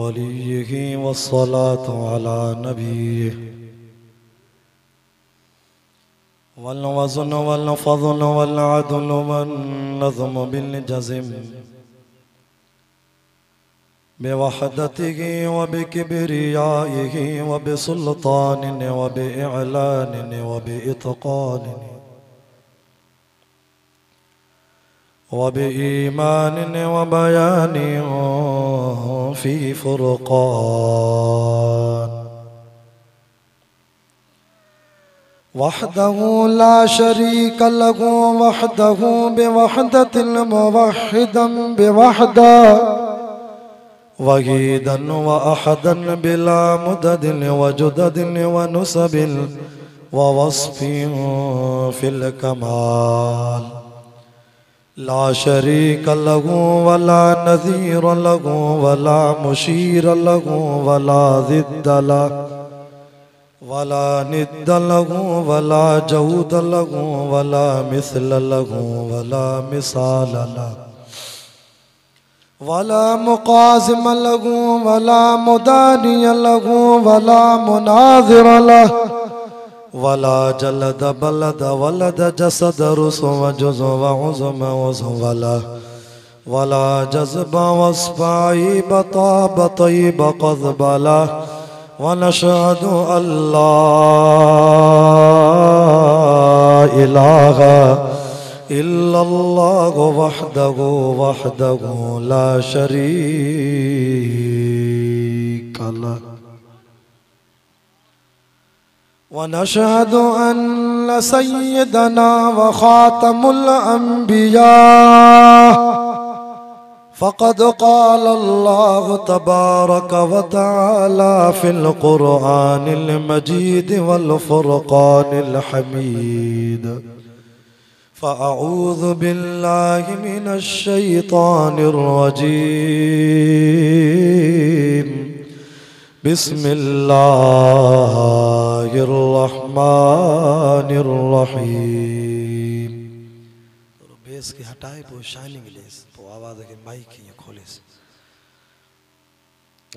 वलिय्यिही वस्सलातु अला नबिय्यिही वल वज़्न वल फ़ज़्ल वल अद्ल वन नज़्म बिल जज़्म बिवहदतिही व बिकिब्रियाइही व बिसुल्तानिही व बिइअलानिही व बिइत्क़ानिही व बिईमानिही व बयानिही फ़ी फ़ुरक़ान वहदहु ला शरीक लहु वहदहु बिवहदतिल मुवह्हिदन बिवहदा वहीदन व अहदन बिला मुददिन व जुददिन व नुसबिन व वस्फिन फिल कमाल ला शरीक लहु वला नज़ीर लहु वला मुशीर लहु वला ज़िद्द लहु वला निद्द लहु वला जऊद लहु वला मिस्ल लहु वला मिसाल लहु वला मुक़ासिम लहु वला मुदानी लहु वला मुनाज़िर लहु वला जलद बलद वलद जसद रुस व जुज़ व उज़्म वला वला जज़ब वस्फ़ाई बताब तय्यब क़ज़ब लहु वनशहदु अल्ला इलाहा इल्लल्लाहु वहदहु वहदहु ला शरीक लहु वनशहदु अन्न सय्यदना व खातमुल अंबिया फ़क़द क़ाल अल्लाह तबारक व तआला फ़िल क़ुरआनिल मजीद वल फ़ुरक़ानिल हमीद फ़अऊज़ु बिल्लाहि मिनश शैतानिर रजीम बिस्मिल्लाहिर रहमानिर रहीम। बेस के हटाए पो शाइनिंग लेस पो आवाज़ के माइक हीअं खोलेसि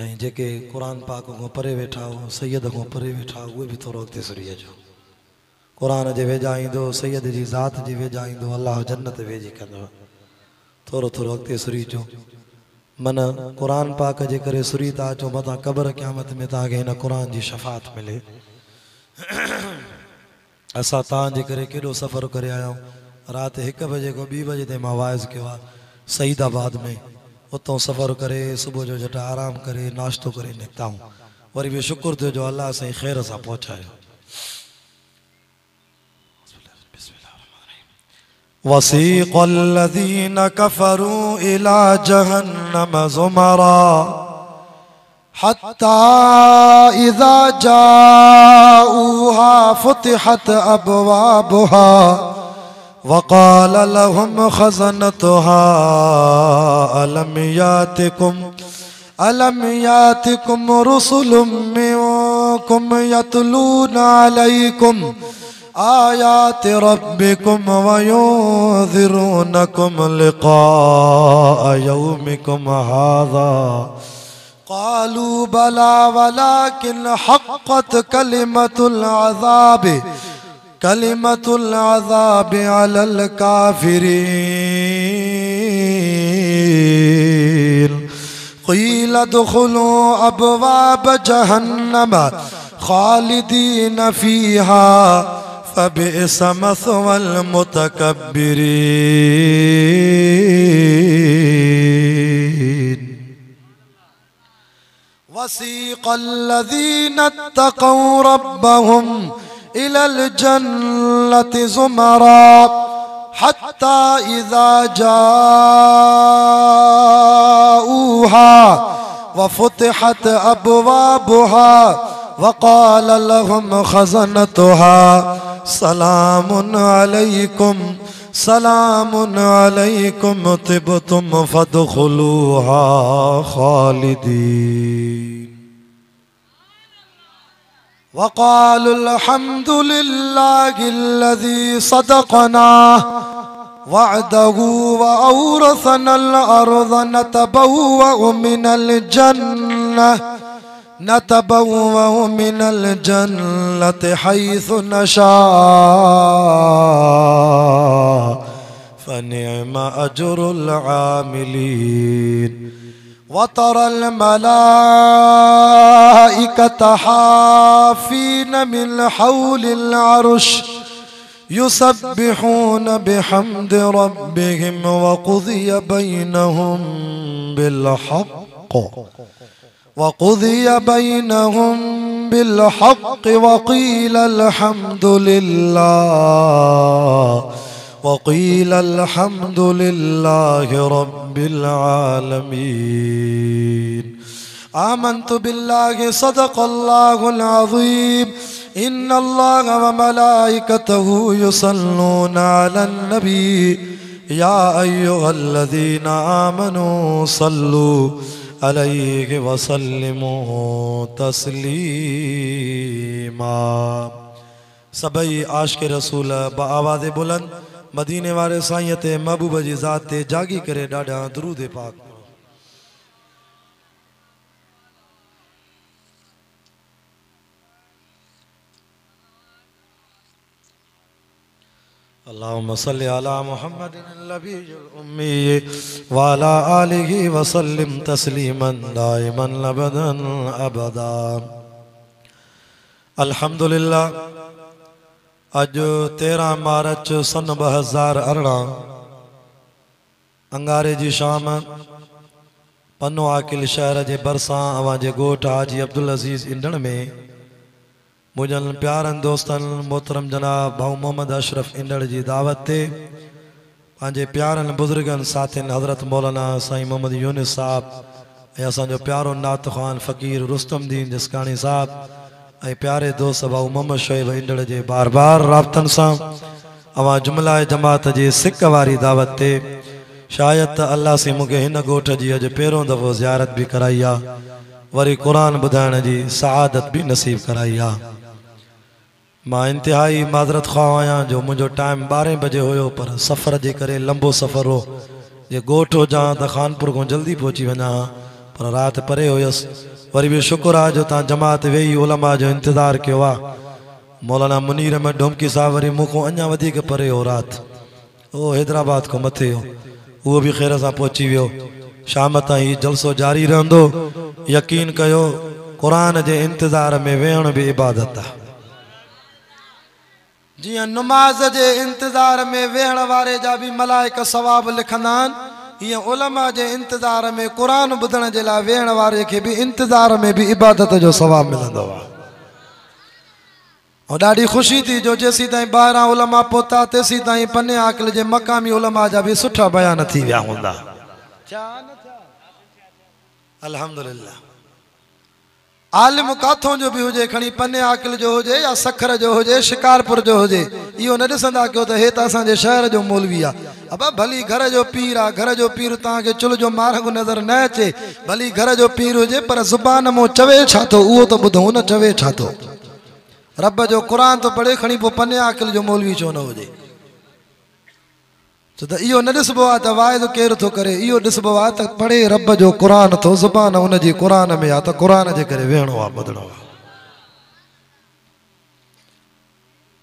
ऐं जेके क़ुरान पाक खां परे वेठा हो सैयद खां परे वेठा उहे बि थोरो अॻिते सरी अचो। क़ुरान जे वेझा ईंदो सैयद जी ज़ात जी वेझा ईंदो अलाह जन्नत वेझी कंदो। थोरो थोरो अॻिते सरी अचो। मन क़ुरान पाक जे करे सुरी था अचो मथां क़ब्र क़यामत में तव्हांखे हिन क़ुरान जी शफ़ाअत मिले। असां तव्हांजे करे केॾो सफ़र करे आया आहियूं। राति 1 बजे खां 2 बजे ताईं मां वाइज़ कयो आहे सईदाबाद में। उतां सफ़र करे सुबुह जो झटि आराम करे नाश्तो करे निकिता आहियूं। वरी बि शुक्र थियो जो अलाह साईं ख़ैर सां पहुचायो। वसीक़ल्लज़ीन कफ़रू इला जहन्नम ज़ुमरा हत्ता इज़ा जाऊहा फुतिहत अबवाबुहा वक़ाल लहुम ख़ज़नतुहा अलम यातिकुम रुसुलुम मिनकुम यतलूना अलैकुम आयाति रब्बिकुम व युन्ज़िरूनकुम लिक़ाअ यौमिकुम हाज़ा क़ालू बला वलाकिन हक़्क़त कलिमतुल अज़ाबि अलल काफ़िरीन क़ील उदख़ुलू अबवाब जहन्नम ख़ालिदीन फ़ीहा फ़बिअस मस्वल मुतकब्बिरीन। वसीक़ल्लज़ीन इत्तक़ौ रब्बहुम इलल जन्नति ज़ुमरा हत्ता इज़ा जाऊहा व फुतिहत अबवाबुहा वक़ाल लहुम ख़ज़नतुहा सलामुन अलैकुम तिबतुम फ़दख़ुलूहा ख़ालिदीन। वक़ालु अल्हम्दुलिल्लाहिल्लज़ी सदक़ना वअदहु वअौरसनल अर्ज़ नतबव्वअ मिनल जन्नति हैसु नशा फनिअम अज्रुल आमिलीन वतरल मलाइकता हाफीन मिन हौलिल अर्श युसब्बिहून बिहम्दि रब्बिहिम वक़ुज़िय बैनहुम बिलहक़्क़ि वक़ील अल्हम्दुलिल्लाहि रब्बिल आलमीन। आमन्तु बिल्लाहि सदक़ल्लाहुल अज़ीम। इन्नल्लाह व मलाइकतहु युसल्लूना अलन नबी या अय्युहल्लज़ीना आमनू सल्लू अलैहि वसल्लिमू तस्लीमा। सबई आशिक़ रसूल बआवाज़ बुलंद मदीने वारे साईं ते महबूब जी ज़ात ते जागी करे ॾाढा दुरूद पाक। अल्लाहुम्मा सल्लि अला मुहम्मदिन नबिय्यिल उम्मी व अला आलिहि व सल्लिम तस्लीमन दाइमन अबदन अबदा। अल्हम्दुलिल्लाह। अज 13 मार्च सन 2018 अंगारे जी शाम पन्नो आकिल शहर के भरसा अवां जे गोठ हाजी अब्दुल अज़ीज़ इंडण में मुझन प्यारन दोस्तन मोहतरम जनाब भाऊ मोहम्मद अशरफ इंडड़ की दावत ते पांजे प्यारन बुजुर्गन साथिन हजरत मौलाना साईं मोहम्मद यूनिस साहब ए असो प्यारो नात ख़ान फ़कीर रुस्तम दीन जसकानी साहब ए प्यारे दोस्त भाऊ मोहम्मद शोएब इंडड़ के बार बार राबतन से अवां जुमला जमात जी सिक वारी दावत ते शायद अल्लाह से मुझे इन गोठ की अज पहिरों दफ़ो ज़ियारत भी कराई आ वरी कुरान बुधाइण की सआदत भी नसीब कराई आ। मां इंतहाई माजरत ख़्वाह आया जो मुझो टाइम 12 बजे होयो पर सफ़र जे करे लंबो सफ़र हो जे गोठ हुजा तो खानपुर को जल्दी पहुँची वना पर रात परे हुयस वरी भी शुक्र आ जो ता जमात वेही उलमा जो इंतजार किया आ। मौलाना मुनीर में डोमकी साहब वरी मुखो अञा वधीक परे हो रात वो हैदराबाद को मथे हो वो भी खैर से पहुँची वियो। शाम ताईं जलसो जारी रहंदो। यकीन कयो कुरान के इंतजार में वेहण भी इबादत है। जियां नमाज के इंतजार में वेहण वारे जा भी मलाइक सवाब लिखंदा आहिनि इं उलमा के इंतजार में कुरान बुधण के लिए वेहण वारे के भी इंतजार में भी इबादत जो सवाब मिलंदो आहे। और ॾाढी खुशी थी जो जेसी ताईं 12 उलमा पहुता तेसी ताईं पन्ने आकिल के मकामी उलमा जा भी सुठा बयान थी विया हूंदा। अल्हम्दुलिल्लाह। आलिम काथों जो भी हुजे खणी पन्ने आकिल जो हुजे या सखर जो हुजे शिकारपुर जो हुजे इहो न ॾिसंदा कयो त हे त असांजे शहर जो मौलवी आहे। अब भली घर जो पीर आहे घर जो पीर तव्हांखे चुल्ह जो मार्ग नज़र न अचे भली घर जो पीर हुजे पर ज़ुबान मों चवे छा थो उहो त ॿुधूं न चवे छा थो। रब जो कुरान तो पढ़े खणी पोइ पन्ने आकिल जो मौलवी छो न हुजे। छो त इहो न ॾिसबो आहे त वाइदो केरु थो करे इहो ॾिसबो आहे त पढ़े रब जो कुरान थो ज़ुबान हुनजी कुरान में आहे त कुरान जे करे वेहणो आहे ॿुधणो आहे।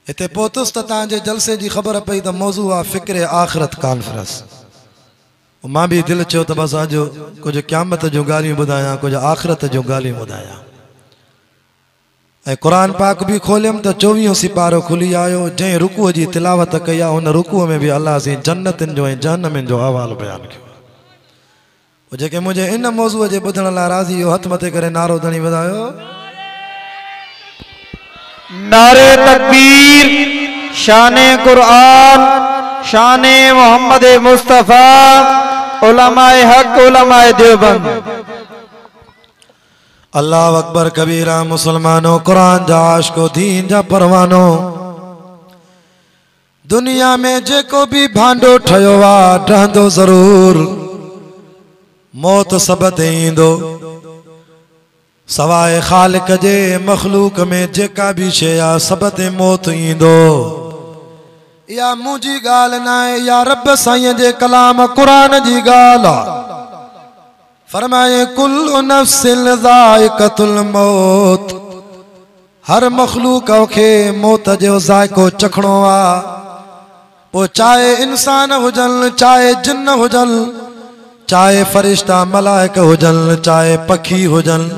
हिते पहुतुसि त तव्हांजे जलसे जी ख़बर पई त मौज़ू आहे फ़िक्र आख़िरत कॉन्फ्रेंस। मां भी दिल चयो त बस अॼु कुछ क़यामत जो ॻाल्हियूं ॿुधायां कुछ आख़िरत जो ॻाल्हियूं ॿुधायां। कुरान पाक भी खोलियम तो 24 सिपारो खुली आयो जै रुकूअ जी तिलावत कई उन रुकूअ में भी अल्लाह से जन्नतिन जो जहन्नमिन जो अहवाल बयान किया। जेके मुझे इन मौजूअ जे ॿुधण लाइ राज़ी हो हथ मथे करे नारो धणी वधायो नारे तकबीर शाने कुरान शाने मोहम्मद मुस्तफ़ा उलमाए हक उलमाए देवबंद। अल्लाह अकबर कबीरा मुसलमानों कुरान जा आशिको दीन जा परवानो दुनिया में जेको भी भांडो ठयो आ ठहंदो जरूर मौत सब ते ईंदो सवाए खालिक जे मखलूक में जेका भी शय आ सब ते मौत ईंदो। या मुझी गाल ना है या रब साईं जे कलाम कुरान जी गाल फरमाए कुल्लु नफ्सिन ज़ाइक़तुल मौत हर मखलूक के मौत जो ज़ाइक़ो चखणो आ वो चाहे इंसान हुजन चाहे जिन्न हुजन चाहे फरिश्ता मलाइक हुजन चाहे पखी हुजन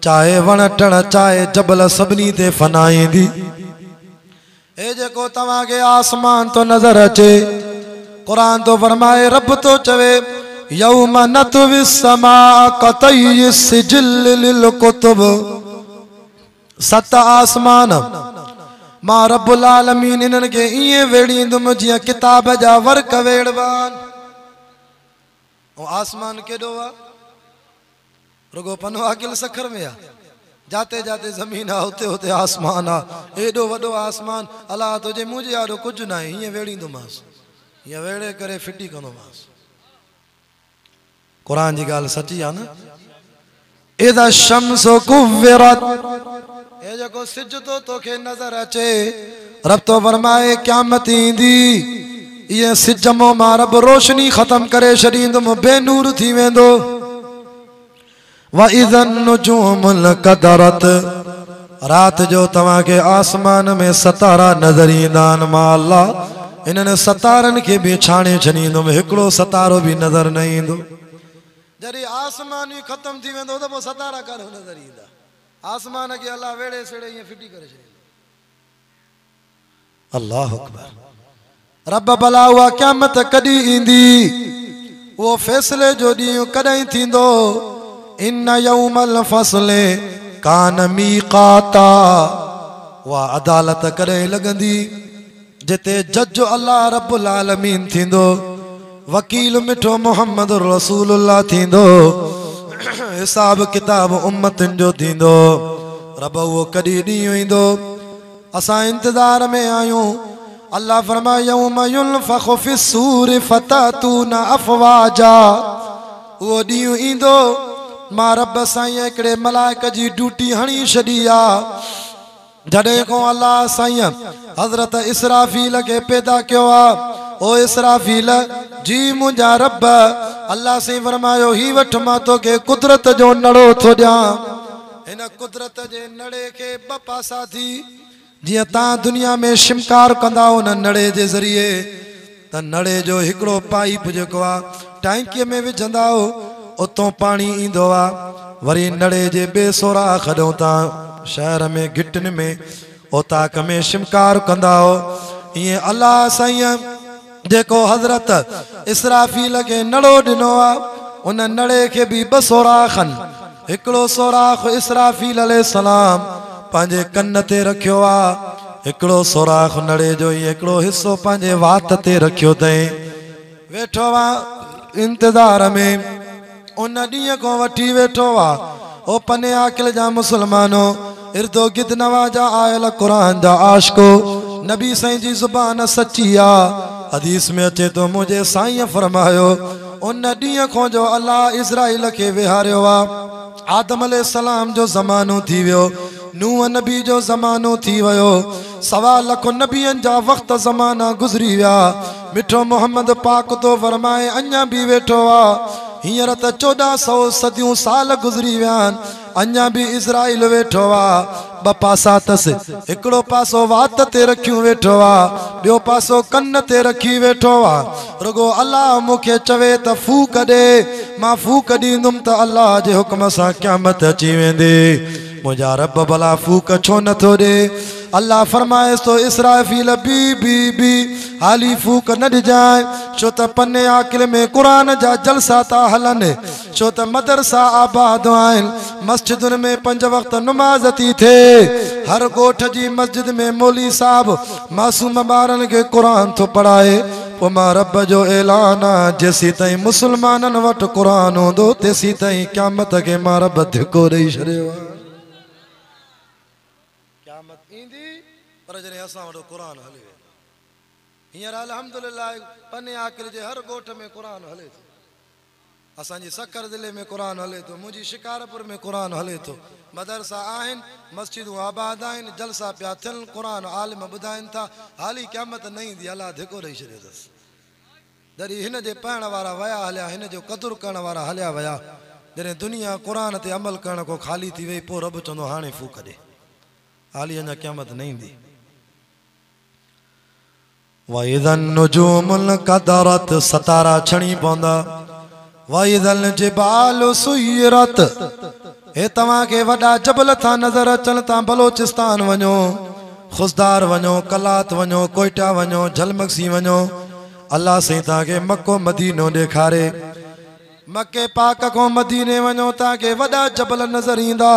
चाहे वण टण चाहे जबल सभिनी ते फनाई दी ए जेको तव्हां के आसमान तो नजर अचे कुरान तो फरमाए रब तो चवे यौम नतवी समा कतई सिजिल लिल कुतुब सत आसमान मां रब्बुल आलमीन इन्हनि खे ईअं वेड़ींदुमि जीअं किताब जा वर्क वेड़वान ऐं आसमान केॾो आहे रुगो पनो अकिल सखर में आहे जाते जाते ज़मीन आहे हुते हुते आसमान आहे एॾो वॾो आसमान अलाह तुंहिंजे मुंहिंजे आॾो कुझु न आहे हीअं वेड़ींदोमांसि हीअं वेड़े करे फिटी कंदोमांसि कुरान जी ॻाल्हि सची आहे न इज़ा शम्सु कुव्विरत ए जेको सिज तो तोखे नज़र अचे रब तो फरमाए क़यामत ईंदी ये सिज मां रब रोशनी ख़त्म करे छॾींदुमि बेनूर थी वेंदो व इज़न नुजूमुल क़दरत रात जो तव्हां खे आसमान में सतारा नज़र ईंदा आहिनि मां अल्लाह इन्हनि सतारनि खे बि छाणे छॾींदुमि हिकिड़ो सतारो बि नज़र न ईंदो जॾहिं आसमान ई ख़त्म थी वेंदो त पोइ सतारा काॾो नज़र ईंदा आसमान के अल्लाह वेड़े सेड़े ये फिटी करे छे अल्लाह अकबर रब भला हुआ क़यामत कदी इंदी वो फैसले जो ॾींहुं कॾहिं थींदो इन यौमल फसले कान मीक़ाता वा अदालत कॾहिं लॻंदी जिते जज अल्लाह रब्बुल आलमीन थींदो वकील मिठो मोहम्मद रसूलुल्लाह थींदो हिसाब किताब उम्मतन जो थींदो रब वो कॾहिं ॾींहुं ईंदो असां इंतज़ार में आहियूं अल्लाह फरमाए यौम युनफ़ख़ु फ़िस्सूरि फ़तअतूना अफ़वाजा वो ॾींहुं ईंदो मां रब साईं हिकिड़े मलाइक जी ड्यूटी हणी छॾी आहे जॾहिं खां अल्लाह साईं हज़रत इसराफील के पैदा कयो आहे ओ इसराफील जी मुंहिंजा रब अल्लाह से फरमायो ही वठ मां तोखे कुदरत जो नड़ो थो ॾियां हिन कुदरत जे नड़े खे ॿ पासा थी जीअं तव्हां दुनिया में शिमकार कंदा हो न नड़े जे ज़रिए त नड़े जो हिकिड़ो पाइप जेको आहे टैंकीअ में विझंदा हो उतो पाणी ईंदो आहे वरी नड़े जे ॿिए सोराख ॾों तव्हां शहर में गिटनि में ओताक में शिमकार कंदा हो ईअं अल्लाह साईं जेको हज़रत इसराफील के नड़ो ॾिनो आहे उन नड़े खे बि ॿ सोराखनि हिकिड़ो सोराख इसराफील अलैहिस्सलाम पंहिंजे कन ते रखियो आहे हिकिड़ो सोराख नड़े जो ई हिकिड़ो हिसो पंहिंजे वात ते रखियो अथई वेठो आहे इंतज़ार में उन ॾींहं खां वठी वेठो आहे ओ पने आकिल जा मुसलमानो इर्दो गिर्द नवाजा आयल कुरान जा आशिको नबी साईं जी ज़ुबान सची आहे हदीस में अचे तो मुझे साईं फरमायो उन ॾींहं खां जो अल्लाह इज़राइल खे विहारियो आहे आदम अलैहिस्सलाम जो ज़मानो थी वियो नूह नबी जो ज़मानो थी वियो 1.25 लख नबियनि जा वक़्त ज़माना गुज़री विया मिठो मोहम्मद पाक तो फरमाए अञा बि वेठो आहे हींअर त 1400 सदियूं साल गुज़री विया आहिनि अञा बि इज़राइल वेठो आहे ॿ पासा अथसि हिकिड़ो पासो वात ते रखियूं वेठो आहे ॿियो पासो कन ते रखी वेठो आहे रुगो अल्लाह मूंखे चवे त फूक ॾे मां फूक ॾींदुमि त अल्लाह जे हुक्म सां क़यामत अची वेंदी मुंहिंजा रब भला फूक छो नथो ॾे अल्लाह फरमाए तो इसराफील बी हाली फूक न ॾिजांइ छो त पन्ने आकिल में कुरान जा जलसा था हलनि छो त मदरसा आबाद आहिनि मस्जिदुनि में 5 वक़्त नमाज़ थी थिए हर ॻोठ जी मस्जिद में मौली साहब मासूम ॿारनि खे कुरान थो पढ़ाए पोइ मां रब जो ऐलान आहे जेसीं ताईं मुसलमाननि वटि कुरान हूंदो तेसीं ताईं क़यामत खे मां रब धिको ॾेई छॾियो आहे क़यामत ईंदी पर जॾहिं असां वटि कुरान हले हींअर अल्हम्दुलिल्लाह पने आकिल जे हर ॻोठ में कुरान हले थो असांजी सकर ज़िले में क़ुरान हले थो, मुंहिंजी शिकारपुर में क़ुरान हले थो, मदरसा आहिनि, मस्जिदूं आबाद आहिनि, जलसा पिया थियनि, क़ुरान आलिम ॿुधाइनि था, हाली क़यामत न ईंदी, अलाह धिको ॾेई छॾियो अथसि। जॾहिं हिन जे पाइण वारा विया हलिया, हिन जो क़दुरु करण वारा हलिया विया, जॾहिं दुनिया क़ुरान ते अमल करण को ख़ाली थी वई, पोइ रब चवंदो हाणे फूक ॾे, हाली अञा क़यामत न ईंदी। वइदन नुजूमुल कदरत, सतारा छणी पवंदा, वइदल जिबालु सुयरत, हे तव्हांखे वॾा जबल था नज़र अचनि, तव्हां बलोचिस्तान वञो, खुसदार वञो, कलात वञो, कोयटा वञो, झलमक्सी वञो, अल्लाह साईं तव्हांखे मको मदीनो ॾेखारे, मके पाक खां मदीने वञो, तव्हांखे वॾा जबल नज़र ईंदा,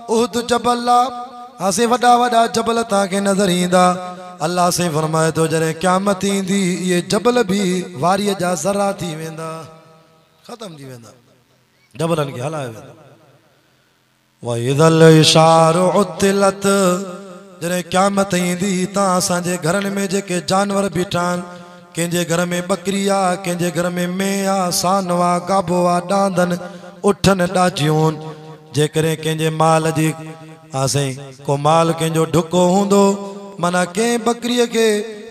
उहद जबल आहे, असीं वॾा वॾा जबल तव्हांखे नज़र ईंदा। अल्लाह साईं फरमाए थो जॾहिं क़यामत ईंदी, इहे जबल बि वारीअ जा ज़रा थी वेंदा, ख़तम थी वेंदा, जबलनि खे हलाए वेंदा। वइदल इशारु उतिलत, जॾहिं क़यामत ईंदी, तव्हां असांजे घरनि में जेके जानवर बीठा आहिनि, कंहिंजे घर में बकरी आहे, कंहिंजे घर में मेंह आहे, सानो आहे, गाबो आहे, डांदनि, उठनि ॾाजियूं, जेकॾहिं कंहिंजे माल जी साईं को माल कंहिंजो ढुको हूंदो, माना कंहिं बकरीअ खे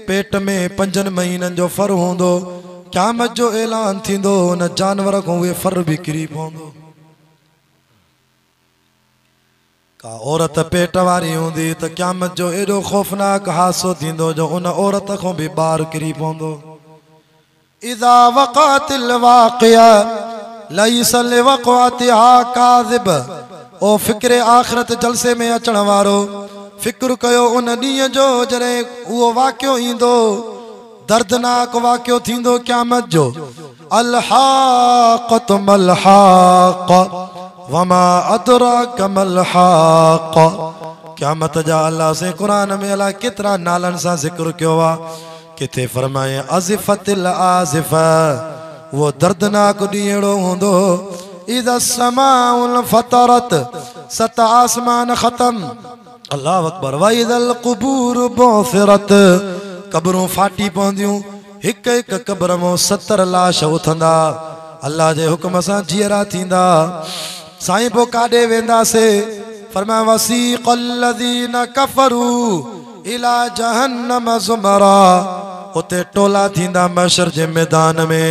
पेट में 5 महीननि जो फर हूंदो, क़यामत जो ऐलान थींदो, उन जानवर खां उहे फर बि किरी पवंदो। का औरत पेट वारी हूंदी त क़यामत जो एॾो ख़ौफ़नाक हादसो थींदो जो उन औरत खां बि ॿार किरी पवंदो। इज़ा वक़अतिल वाक़िआ लैसा लिवक़अतिहा काज़िब, ओ फ़िक्र आख़िरत जलसे में अचण वारो, फ़िक्र कयो उन ॾींहं जो जॾहिं उहो वाक़ियो ईंदो, दर्दनाक वाक़ियो थींदो क़यामत जो। अलहाक़त मलहाक़ वमा अदराक मलहाक़, क़यामत जा अल्लाह से क़ुरान में अलाह केतिरा नालनि सां ज़िक्र कयो आहे, किथे फरमाए अज़िफ़तिल आज़िफ़ा, वो दर्दनाक ॾींहुं अहिड़ो हूंदो, इज़ा समाउल फतरत, 7 आसमान ख़तम, अल्लाह अकबर, वइज़ल क़ुबूर बुअसिरत, क़बरूं फाटी पवंदियूं, हिक हिक क़बर मां 70 लाश उथंदा, अल्लाह जे हुक्म सां जीअरा थींदा। साईं पोइ काॾे वेंदासीं, फरमाया वसीक़ल लज़ीना कफ़रू इला जहन्नम ज़ुमरा, उते टोला थींदा महशर जे मैदान में।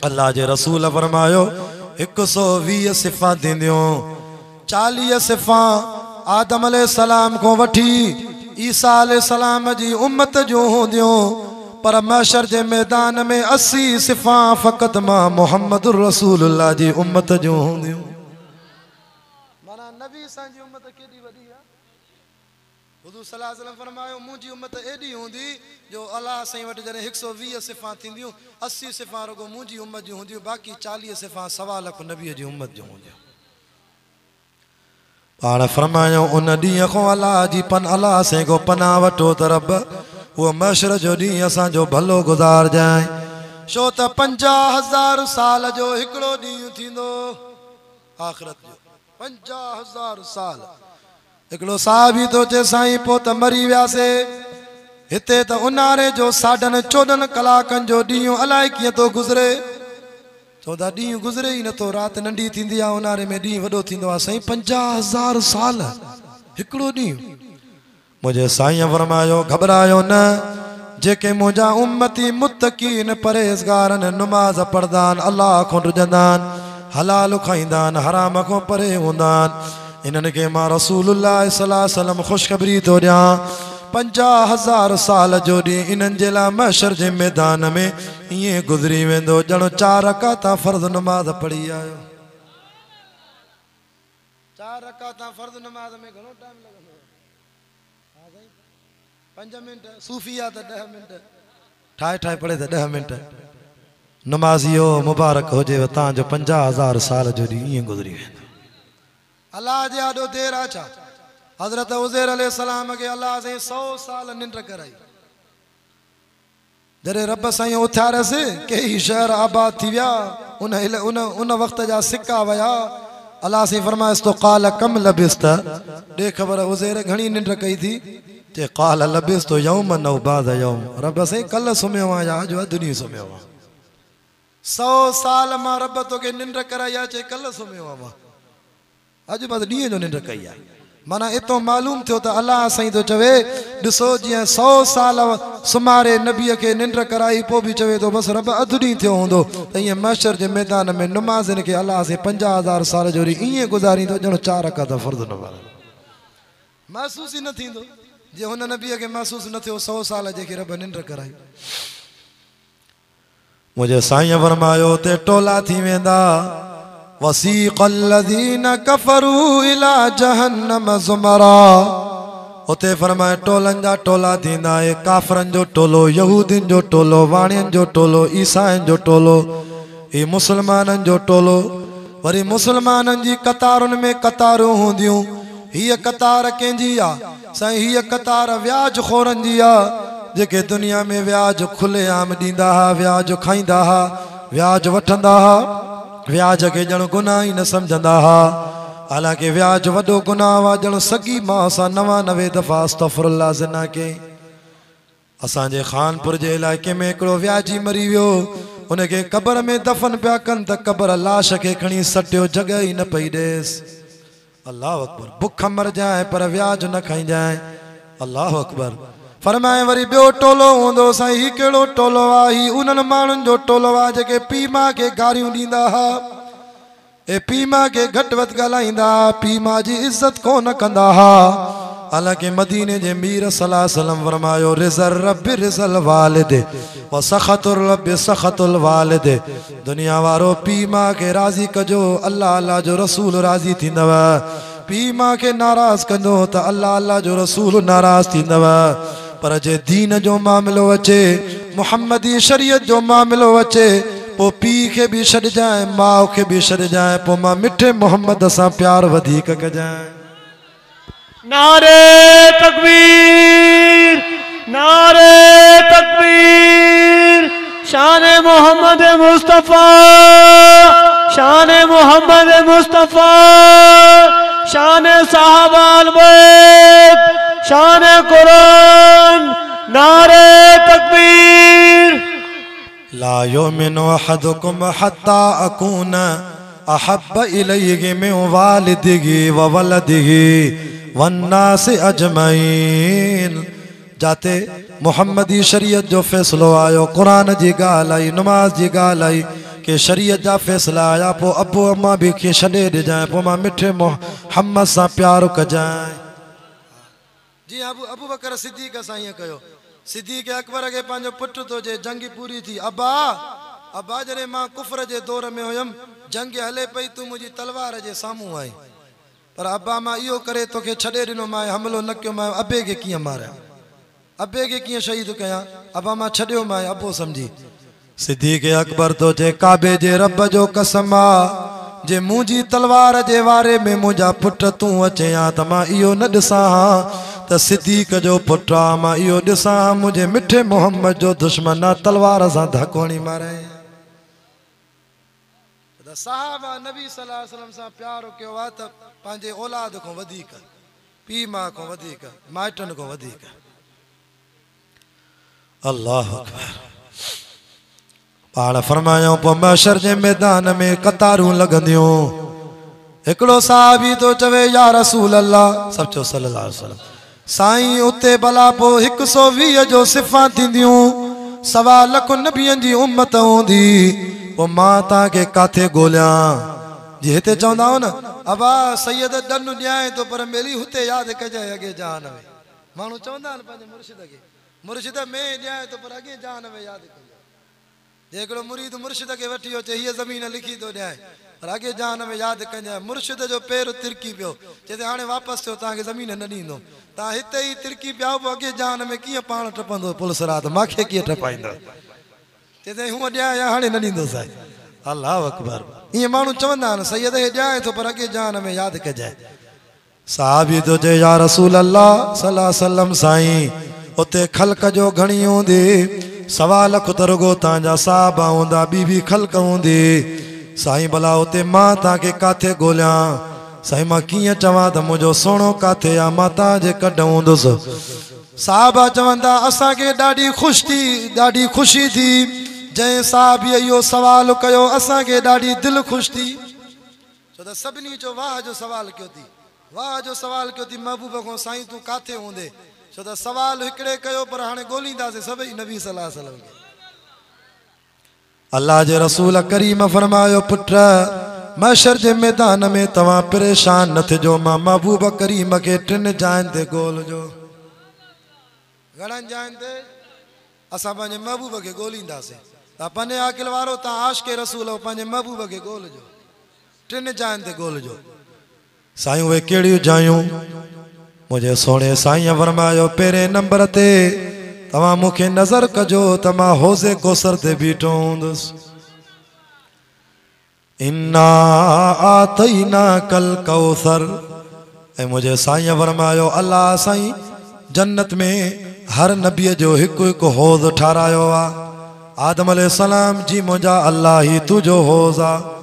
अल्लाह जे रसूल फरमायो 120 सिफ़ा थींदियूं, 40 सिफ़ा आदम अलैहिस्सलाम को वठी ईसा अलैहिस्सलाम जी उम्मत जो हूंदियूं, पर महशर जे मैदान में 80 सिफ़ा फ़क़त मां मुहम्मद रसूलुल्लाह जी उम्मत जो हूंदियूं। माना नबी असांजी उम्मत केॾी वॾी आहे, हुज़ूर सल्लल्लाहु अलैहि वसल्लम फरमायो मुंहिंजी उम्मत एॾी हूंदी जो अलाह साईं वटि जॾहिं 120 सिफ़ा थींदियूं, 80 सिफ़ा रुगो मुंहिंजी उम्मत जूं हूंदियूं, बाक़ी 40 सिफ़ा 1.25 लख नबीअ जी उम्मत जूं हूंदियूं। पाण फरमायो उन ॾींहं खां अलाह जी अलाह साईं को पनाह वठो त रब उहो महशर जो ॾींहुं असांजो भलो गुज़ारजांइ, छो त 50,000 साल जो हिकिड़ो ॾींहुं थींदो, आख़िरत जो 50,000 साल। हिकिड़ो साहबी थो चए साईं पोइ त मरी वियासीं, हिते त उन्हारे जो 14.5 कलाकनि जो ॾींहुं अलाए कीअं थो गुज़रे, चौधा ॾींहुं गुज़रे ई नथो, राति नंढी थींदी आहे, उन्हारे में ॾींहुं वॾो थींदो आहे। साईं 50,000 साल हिकिड़ो ॾींहुं। मुंहिंजे साईं फरमायो घबरायो न, जेके मुंहिंजा उम्मती मुत्तकीन परहेज़गारनि नमाज़ पढ़ंदा आहिनि, अलाह खां ॾुजंदा आहिनि, हलाल खाईंदा आहिनि, हराम खां परे हूंदा आहिनि, इन्हनि खे मां रसूलुल्लाह सल्लल्लाहु अलैहि वसल्लम ख़ुशख़बरी थो ॾियां, 50,000 साल जो ॾींहुं इन्हनि जे लाइ महशर जे मैदान में ईअं गुज़री वेंदो ॼणो 4 रकाता फ़र्ज़ नमाज़ पढ़ी आयो। 4 रकाता फ़र्ज़ नमाज़ में घणो टाइम लॻंदो? 5 मिंट, सूफ़ी आहे त 10 मिंट, ठाहे पढ़े त 10 मिंट। नमाज़ियो मुबारक हुजेव तव्हांजो 50,000 साल जो ॾींहुं ईअं गुज़री वेंदो। अलाह जे आॾो देर आहे छा? हज़रत उज़ैर अलैहिस्सलाम खे अलाह साईं 100 साल निंड कराई, जॾहिं रब साईं उथियारसि कई शहर आबाद थी विया, उन वक़्त जा सिक्का विया, अलाह साईं फरमायसि तो क़ाल कम लबिस्त, ॾे ख़बर उज़ैर घणी निंड कई थी, चए क़ाल लबिस्त यौमन औ बाद यौम, रब साईं कल्ह सुम्हियो आहियां या अॼु अधु ॾींहुं सुम्हियो आहियां। 100 साल मां रब तोखे निंड कराई आहे चए कल्ह सुम्हियो आहियां मां अॼु बस ॾींहं जो निंड कई आहे माना इतो मालूम थियो त अल्लाह साईं तो चवे ॾिसो जीअं 100 साल सुमारे नबीअ खे निंड कराई पोइ बि चवे थो बसि रब अधु ॾींहुं थियो हूंदो त ईअं महशर जे मैदान में नुमाज़िन खे अल्लाह साईं 50,000 साल जो वरी ईअं गुज़ारींदो ॼण 4 रकात फ़र्ज़ नमाज़ महसूस ई न थींदो जे हुन नबीअ खे महसूस न थियो 100 साल जेके रब निंड कराई मुंहिंजे साईं फरमायो ते टोला थी वेंदा वसीक़ल्लज़ीन कफ़रू इला जहन्नम ज़ुमरा उते फरमाए टोलनि जा टोला थींदा आहे काफ़रनि जो टोलो यहूदियुनि जो टोलो वाणियुनि जो टोलो ईसाइनि जो टोलो ही मुसलमाननि जो टोलो वरी मुसलमाननि जी कतारुनि में कतारूं हूंदियूं हीअ कतार कंहिंजी आहे साईं हीअ कतार व्याज खोरनि जी आहे जेके दुनिया में व्याज खुलेआम ॾींदा हुआ व्याज खाईंदा हुआ व्याज वठंदा हुआ व्याज के ॼण गुनाह ही न समझंदा हा हालांकि व्याज वॾो गुनाह वा ॼण सगी मां सां 99 दफ़ा अस्तग़फिरुल्लाह ज़िना के असांजे खानपुर जे इलाइक़े में हिकिड़ो व्याजी मरी वियो उनखे क़बर में दफ़न पिया कनि त क़बर लाश खे खणी सटियो जॻह ई न पई ॾेसि अल्लाह अकबर बुख मर जाए पर व्याज न खाईंजाए अल्लाह अकबर फरमाए वरी ॿियो टोलो हूंदो साईं ही कहिड़ो टोलो आहे ही उन्हनि माण्हुनि जो टोलो आहे जेके पीउ माउ खे गारियूं ॾींदा हुआ ए पीउ माउ खे घटि वधि ॻाल्हाईंदा पीउ माउ जी इज़त कोन कंदा हुआ हालांकि मदीने जे मीर सल्लल्लाहु अलैहि वसल्लम फरमायो रिज़ल रब्बि रिज़ल वालिद व सख़तुल रब्बि सख़तुल वालिद दुनिया वारो पीउ माउ खे राज़ी कजो अल्लाह अल्लाह जो रसूल राज़ी थींदव पीउ माउ खे नाराज़ कंदो त अल्लाह अल्लाह जो रसूल नाराज़ थींदव पर जे दीन जो मामिलो अचे मुहम्मदी शरीयत जो मामिलो अचे पो पीउ खे बि छॾिजांइ माउ खे बि छॾिजांइ पो मां मिठे मोहम्मद सां प्यार वधीक कजांइ नारे तकबीर नारे तकबीर शान मोहम्मद मुस्तफा शान मोहम्मद मुस्तफा शान साहबा अल बैत शान कुरान नारे तकबीर ला युमिनु अहदुकुम हत्ता अकून अहब्ब इलैहि मिन वालिदिही व वलदिही वन्नास अजमईन जाते मुहम्मदी शरीयत जो फैसलो आयो कुरान जी ॻाल्हि आई नमाज जी ॻाल्हि आई के शरीयत जा फैसला आया पो अबो अम्मा भी खे छॾे ॾिजांइ पो मां मिठे मोहम्मद सां प्यार कजांइ जी अबू बकर सिद्दीक़ सां ईअं कयो सिद्दीक़ अकबर खे पंहिंजो पुटु थो जे जंग पूरी थी अबा जॾहिं मां कुफर जे दौर में हुयमि जंग हले पई तूं मुंहिंजी तलवार जे साम्हूं आई पर अबा मां इहो करे तोखे छॾे ॾिनो मां हमिलो न कयो मां अबे खे कीअं मारियां अबे खे कीअं शहीद कयां अबा मां छॾियो मां अबो सम्झी सिद्दीक़ अकबर तो जे काबे जे रब जो कसम आ जे मुंहिंजी तलवार जे वारे में मुंहिंजा पुट तूं अचे हा त मां इहो न ॾिसां हा त सिद्दीक़ जो पुटु आहे मां इहो ॾिसां हा मुंहिंजे मिठे मोहम्मद जो दुश्मन आहे तलवार सां धको हणी मारे साहबा नबी सल्लल्लाहु अलैहि वसल्लम सां प्यार कयो आहे त पंहिंजे औलाद खां वधीक पीउ माउ खां वधीक माइटनि खां वधीक अल्लाह अकबर पाण फरमायो पोइ महशर जे मैदान में कतारूं लॻंदियूं हिकिड़ो साहबी तो चवे या रसूल अल्लाह सचो सल्लल्लाहु अलैहि वसल्लम साईं उते भला पोइ 120 जो सिफ़ा थींदियूं 1.25 लख नबियनि जी उम्मत हूंदी पोइ मां तव्हांखे काथे ॻोल्हियां जी हिते चवंदा हो न अबा सैयद ॾनु ॾियां तो पर मेली हुते यादि कजांइ अॻे जान में माण्हू चवंदा आहिनि पंहिंजे मुर्शिद खे मुर्शिद में ॾियां तो पर अॻे जान में यादि कजांइ जे हिकिड़ो मुरीद मुर्शिद खे वठी अचे हीअ ज़मीन लिखी थो ॾियां पर अॻे जान में यादि कजांइ मुर्शिद जो पेर तिरकी पियो चए हाणे वापसि थियो तव्हांखे ज़मीन न ॾींदो तव्हां हिते ई तिरकी पिया पोइ अॻे जान में कीअं पाण टपंदो पुलिस राति मूंखे कीअं टपाईंदो चए हूअं ॾियां या हाणे न ॾींदो साईं अल्लाह अकबर ईअं माण्हू चवंदा आहिनि सैयद खे ॾियां थो पर अॻे जान में यादि कजांइ साहबी तो चए या रसूल अल्लाह सल्लल्लाहु अलैहि वसल्लम साईं उते ख़ल्क़ जो घणी हूंदी 1.25 लख त रुगो तव्हांजा साहबा हूंदा ॿी ख़ल्क़ हूंदी साईं भला उते मां तव्हांखे काथे ॻोल्हियां साईं मां कीअं चवां त मुंहिंजो सोणो काथे आहे मां तव्हांजे कॾ हूंदुसि साहबा चवंदा असांखे ॾाढी ख़ुशी थी जंहिं साहब इहो सवाल कयो असांखे ॾाढी दिलि ख़ुशि थी छो त सभिनी चयो वाह जो सवाल कयो थी वाह जो सवाल कयो थी महबूब खां साईं तूं किथे हूंदे छो त सवाल हिकिड़े कयो पर हाणे ॻोल्हींदासीं सभई नबी सल्लल्लाहु अलैहि वसल्लम खे अल्लाह जे रसूल करीम फरमायो पुट महशर जे मैदान में तव्हां परेशान न थिजो मां महबूब करीम खे 3 जाइनि ते ॻोल्हजो घणनि जाइनि ते असां पंहिंजे महबूब खे ॻोल्हींदासीं तव्हां पंहिंजे आकिल वारो तव्हां आशिक़े रसूल पंहिंजे महबूब खे ॻोल्हजो 3 जाइनि ते ॻोल्हजो साईं उहे कहिड़ियूं जायूं मुंहिंजे सोणे साईं फरमायो पहिरें नंबर ते तव्हां मूंखे नज़र कजो त मां हौज़े कौसर ते बीठो हूंदुसि इन्ना आतैना कल कौसर ऐं मुंहिंजे साईं फरमायो अल्लाह साईं जन्नत में हर नबीअ जो हिकु हिकु हौज़ ठारायो आहे आदम अलैहिस्सलाम जी मुंहिंजा अल्लाह ही तुंहिंजो हौज़ आहे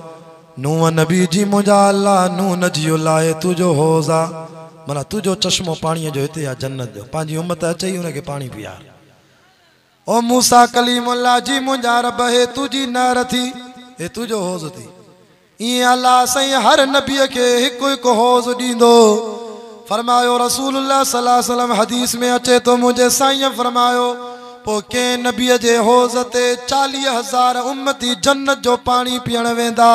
नूह नबी जी मुंहिंजा अल्लाह नूह नजी लाहे तुंहिंजो हौज़ आहे माना तुंहिंजो चश्मो पाणीअ जो हिते आहे जन्नत जो पंहिंजी उम्मत अचई हुनखे पाणी पीआर ओ मूसा कलीमुल्लाह जी मुंहिंजा रब हे तुंहिंजी नहर थी हे तुंहिंजो हौज़ थी ईअं अल्लाह साईं हर नबीअ खे हिकु हिकु हौज़ ॾींदो फरमायो रसूलुल्लाह सल्लल्लाहु अलैहि वसल्लम हदीस में अचे तो मुंहिंजे साईं फरमायो पोइ कंहिं नबीअ जे हौज़ ते 40,000 उम्मती जन्नत जो पाणी पीअण वेंदा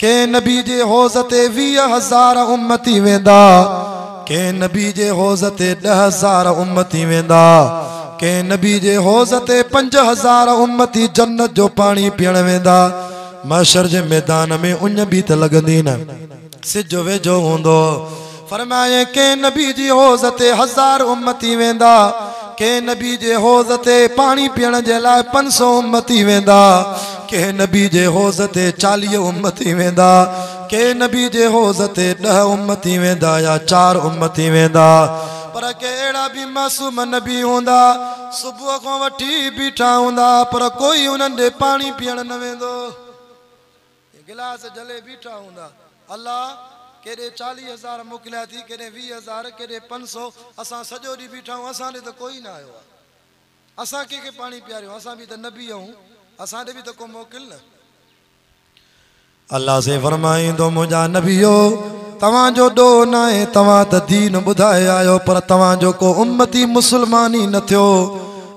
कंहिं नबी जे हौज़ ते 20,000 उम्मती वेंदा कंहिं नबी जे हौज़ ते 10,000 उम्मती वेंदा कंहिं नबी जे हौज़ ते 5,000 उम्मती जन्नत जो पाणी पीअण वेंदा महशर जे मैदान में उञ बि त लॻंदी न सिज वेझो हूंदो फरमाए कंहिं नबी जी हौज़ ते 1000 उम्मती वेंदा कंहिं नबी जे हौज़ ते पाणी पीअण जे लाइ 500 उम्मती वेंदा कंहिं नबी जे हौज़ ते 40 उम्मती वेंदा कंहिं नबी जे हौज़ ते 10 उम्मती वेंदा या 4 उम्मती वेंदा पर के अहिड़ा बि मासूम नबी हूंदा सुबुह खां वठी बीठा हूंदा पर कोई उन्हनि ॾे पाणी पीअण न वेंदो गिलास जले बीठा हूंदा अल्लाह केॾे 40,000 मोकिलिया थी केॾे 20,000 केॾे 500 असां सॼो ॾींहुं बीठा आहियूं असां ॾे त कोई न आयो आहे असां कंहिंखे पाणी पीआरियूं असां बि त नबी आहियूं असां ॾे बि त को मोकिल न अल्लाह से फरमाईंदो मुंहिंजा नबियो तव्हांजो ॾोह न आहे तव्हां त दीन ॿुधाए आयो पर तव्हांजो को उम्मती मुस्लमान ई न थियो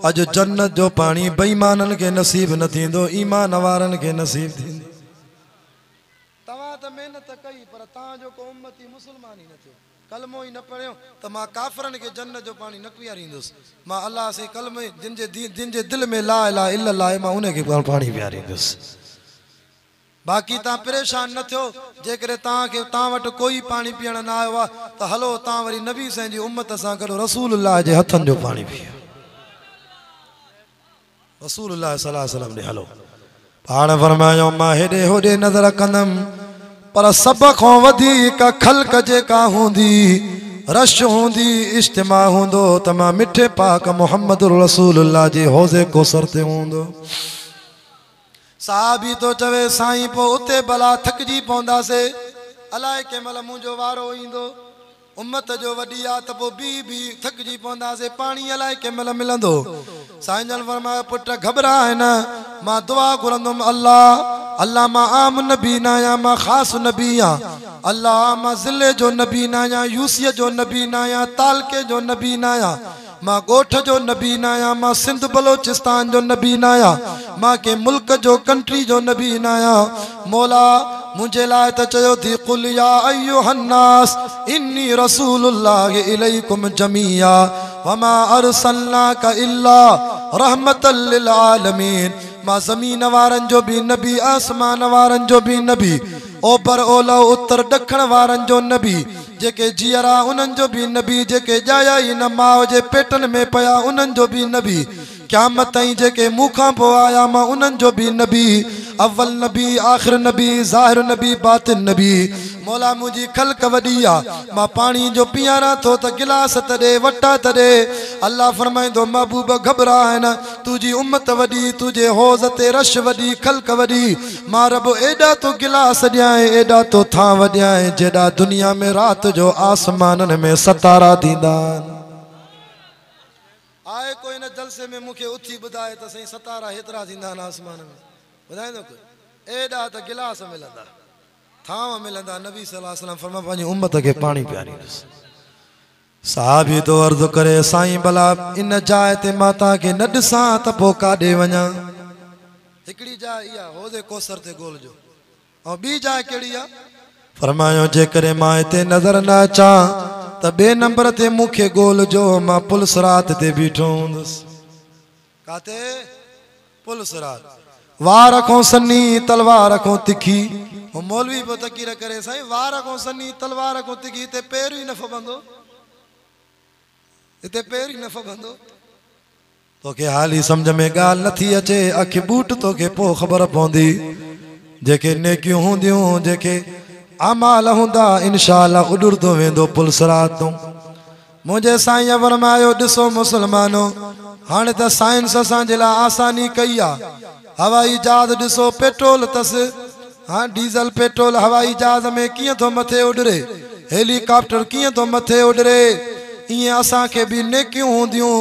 अॼु जन्नत जो पाणी बेईमाननि खे नसीब न थींदो ईमान वारनि खे नसीब थींदो मेहनत कई पर तव्हांजो को उम्मती मुस्लमान ई न थियो कलमो ई न पढ़ियो त मां काफ़रनि खे जन्नत जो पाणी न पीआरींदुसि मां अल्लाह से कलमे जिन जे दिलि में ला इलाहा इल्लल्लाह आहे मां उनखे पाणी पीआरींदुसि बाक़ी तव्हां परेशान न थियो जेकॾहिं तव्हां वटि कोई पाणी पीअण न आयो आहे त हलो तव्हां वरी नबी साईं जी उम्मत सां गॾु रसूलुल्लाह जे हथनि जो पाणी पीओ रसूलुल्लाह सल्लल्लाहु अलैहि वसल्लम ॾे हलो पाण फरमायो मां हेॾे होॾे नज़र कंदमि पर सभ खां वधीक ख़ल्क़ जेका हूंदी रश हूंदी इज्तिमा हूंदो त मां मिठे पाक मुहम्मद रसूलुल्लाह जे हौज़े कौसर ते हूंदो साहबी तो चवे साईं पोइ उते भला थकिजी पवंदासीं अलाए कंहिं महिल मुंहिंजो वारो ईंदो उम्मत जो वॾी आहे त पोइ बि थकिजी पवंदासीं पाणी अलाए कंहिं महिल मिलंदो साईं जन फरमायो पुट घबराए न मां दुआ घुरंदुमि अल्लाह मां आम नबी न आहियां मां ख़ासि नबी आहियां अल्लाह मां ज़िले जो नबी न आहियां यूसीअ जो नबी न आहियां तालके जो नबी न आहियां मां ॻोठ जो नबी न आहियां मां सिंध बलोचिस्तान जो नबी न आहियां मां कंहिं मुल्क जो कंट्री जो नबी न आहियां मौला मुझे लाए त चयो थी कुल या अय्युहन्नास इन्नी रसूलुल्लाह इलैकुम जमीया वमा अरसलनाका इल्ला रहमतल लिल आलमीन मां ज़मीन वारनि जो भी नबी आसमान वारनि जो भी नबी ओभर ओलह उत्तर ॾखण वारनि जो नबी जेके जीअरा उन्हनि जो भी नबी जेके ॼाया ई न माउ जे पेटनि में पया उन्हनि जो भी नबी क़यामत ताईं जेके मूंखां पोइ आया मां उन्हनि जो भी नबी अव्वल नबी आख़िर नबी ज़ाहिर नबी बातिन नबी मौला मुंहिंजी ख़ल्क़ वॾी आहे मां पाणी जो पीआरां थो त गिलास त ॾे वटा त ॾे अल्लाह फरमाईंदो महबूब घबराए न तुंहिंजी उम्मत वॾी तुंहिंजे हौज़ ते रश वॾी ख़ल्क़ वॾी मां रब एॾा तो गिलास ॾियां एॾा तो थां वॼाए जेॾा दुनिया में राति जो आसमाननि में सतारा थींदा आहिनि आए कोई न अरसे में मूंखे उथी ॿुधाए त साईं सतारा हेतिरा थींदा आहिनि आसमान में ॿुधाईंदो एॾा त गिलास मिलंदा थांव मिलंदा नबी सल्लल्लाहु अलैहि वसल्लम फरमाया पंहिंजी उम्मत खे पाणी पीआरींदुसि साहबी तो अर्ज़ु करे साईं भला इन जाइ ते मां तव्हांखे न ॾिसां त पोइ काॾे वञा हिकिड़ी जाइ इहा होदे कोसर ते ॻोल्हिजो ऐं ॿी जाइ कहिड़ी आहे फरमायो जेकॾहिं मां हिते नज़र न अचां त ॿिए नंबर ते मूंखे ॻोल्हिजो मां पुलसरात ते बीठो हूंदुसि काथे पुलसरात वार खां सन्नी तलवार खां तिखी मौलवी पियो तकीर करे साईं वार खां सन्नी तलवार खां तिखी हिते पेर ई न फबंदो हिते पेर ई न फबंदो तोखे हाली सम्झ में ॻाल्हि नथी अचे अखि बूट तोखे पोइ ख़बर पवंदी जेके नेकियूं हूंदियूं जेके अमाल हूंदा इंशाअल्लाह उॾरंदो वेंदो पुलसरात तूं मुंहिंजे साईं फरमायो ॾिसो मुस्लमानो हाणे त साइंस असांजे लाइ आसानी कई आहे हवाई जहाज ॾिसो पेट्रोल अथसि हाँ डीज़ल पेट्रोल हवाई जहाज में कीअं थो मथे उॾरे हेलीकॉप्टर कीअं थो मथे उॾरे ईअं असांखे बि नेकियूं हूंदियूं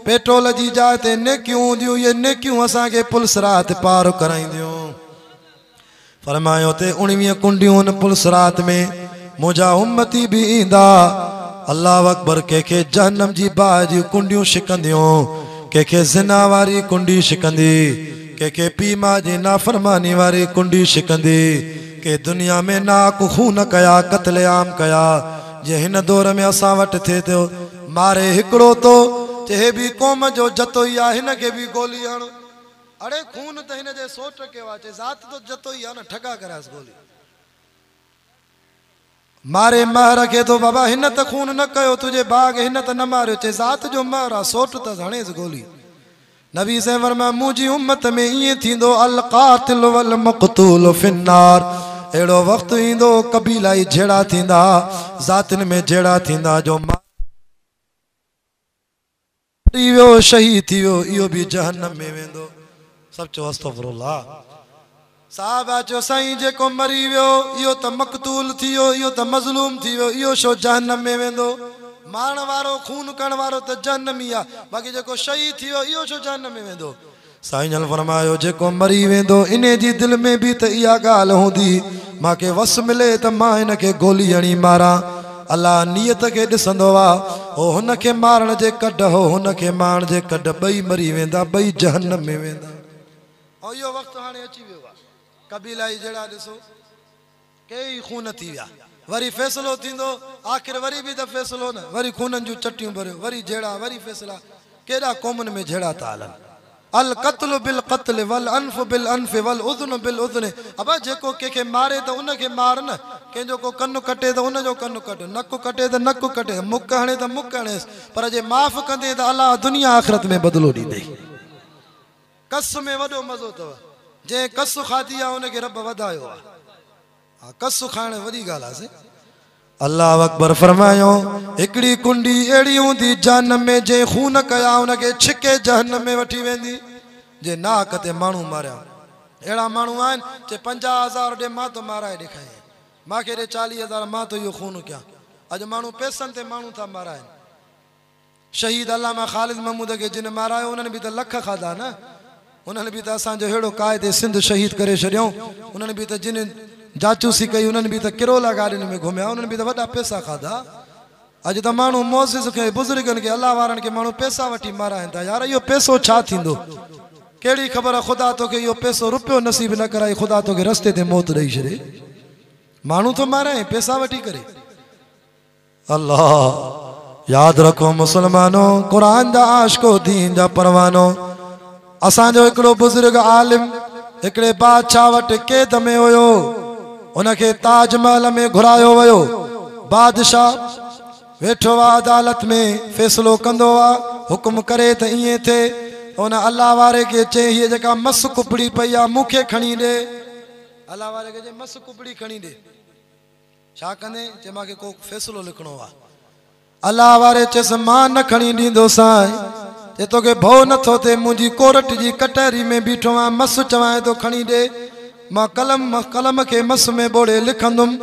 पेट्रोल जी जाइ ते नेकियूं हूंदियूं इहे नेकियूं असांखे पुलसरात पार कराईंदियूं फरमायो ते 19 कुंडियूं उन पुलसरात में मुंहिंजा उम्मती बि ईंदा अल्लाह अकबर कंहिंखे जहन्नम जी बाहि जी कुंडियूं छिकंदियूं कंहिंखे ज़िना वारी कुंडी छिकंदी कंहिंखे पीउ माउ जी नाफ़रमानी वारी कुंडी छिकंदी के दुनिया में नाक खून कया क़त्ले आम कया जे हिन दौर में असां वटि थिए थो मारे हिकिड़ो तो चए बि क़ौम जो जतो ई आहे हिन खे बि गोली हण अड़े खून त हिन जे सोट कयो आहे चए ज़ात तो जतो ई आहे न ठगा करायसि गोली मारे महर खे तो बाबा हिन त खून न कयो तुंहिंजे बाग हिन त न मारियो चए ज़ात जो महर आहे सोट त हणेसि गोली नबी साईं फरमाया मुंहिंजी उम्मत में ईअं थींदो अल क़ातिल वल मक़तूल फिन्नार अहिड़ो वक़्तु ईंदो कबीला ई जहिड़ा थींदा ज़ातिन में जहिड़ा थींदा जो मरी वियो शहीद थी वियो इहो बि जहन्नम में वेंदो सभु चओ अस्तग़फिरुल्लाह साहब चयो साईं जेको मरी वियो इहो त मक़तूल थी वियो इहो त मज़लूम थी वियो इहो छो जहन्नम में वेंदो मारण वारो खून करण वारो त जहन्नम ई आहे बाक़ी जेको शहीद थी वियो इहो छो जहन्नम में वेंदो साईं जन फरमायो जेको मरी वेंदो इन जी दिलि में बि त इहा ॻाल्हि हूंदी मूंखे वस मिले त मां हिन खे गोली हणी मारां अल्लाह नियत खे ॾिसंदो आहे हो हुनखे मारण जे कढ हो हुनखे मारण जे कढ ॿई मरी वेंदा ॿई जहन्नम में वेंदा ऐं इहो वक़्तु हाणे अची वियो आहे कबीला ई जहिड़ा ॾिसो कई खून थी विया वरी फ़ैसिलो थींदो आख़िर वरी बि त फ़ैसिलो न वरी खूननि जूं चटियूं भरियो वरी जहिड़ा वरी फ़ैसिला केॾा क़ौमुनि में जहिड़ा था हलनि अल क़त्ल बिल क़त्ल वल अनफ बिल अनफ वल उज़न बिल उज़न अबा जेको कंहिंखे मारे त उनखे मार न कंहिंजो को कनु कटे त उनजो कनु कट नकु कटे त नकु कटे मुक हणे त मुक हणेसि पर जे माफ़ कंदे त अलाह दुनिया आख़िरत में बदिलो ॾींदे कस में वॾो मज़ो अथव जंहिं कस खाधी आहे उनखे रब वधायो आहे हा कस खाइण वॾी ॻाल्हि आहे से अल्लाह अकबर फरमायो हिकिड़ी कुंडी अहिड़ी हूंदी जहन्नम में जे खून कया उनखे छिके जहन्नम में वठी वेंदी जे नाक ते माण्हू मारिया अहिड़ा माण्हू आहिनि जे 50,000 ॾे मां तो माराए ॾेखारियां मूंखे ॾे 40,000 मां तो इहो खून कयां अॼु माण्हू पैसनि ते माण्हू था माराइनि शहीद अल्लामा ख़ालिद महमूद खे जिन मारायो उन्हनि बि त लख खाधा न उन्हनि बि त असांजो अहिड़ो क़ाइदे सिंध शहीद करे छॾियऊं उन्हनि बि त जिन जाचूसी कई उन्हनि बि त किरोला गाॾियुनि में घुमिया उन्हनि बि त वॾा पैसा खाधा अॼु त माण्हू मोज़िज़ खे बुज़ुर्गनि खे अलाह वारनि खे माण्हू पैसा वठी माराइनि था यार इहो पैसो छा थींदो कहिड़ी ख़बर आहे ख़ुदा तोखे इहो पैसो रुपयो नसीब न कराई ख़ुदा तोखे रस्ते ते मौत ॾेई छॾे माण्हू थो माराए पैसा वठी करे अल्लाह यादि रखो मुस्लमानो क़ुरान जा आशिको दीन जा परवानो असांजो हिकिड़ो बुज़ुर्ग आलिम हिकिड़े बादशाह वटि क़ैद में हुयो उनखे ताजमहल में घुरायो वियो बादशाह वेठो आहे अदालत में फ़ैसिलो कंदो आहे हुकुम करे त ईअं थिए उन अल्लाह वारे खे चई हीअ जेका मस कुपड़ी पई आहे मूंखे खणी ॾे अल्लाह वारे खे चई मस कुपड़ी खणी ॾे छा कंदे चई मूंखे को फ़ैसिलो लिखणो आहे अल्लाह वारे चयसि मां न खणी ॾींदोसांइ जे तोखे भउ नथो थिए मुंहिंजी कोरट जी कटहरी में बीठो आहियां मस चवां थो खणी ॾे मां कलम खे मस में ॿोड़े लिखंदुमि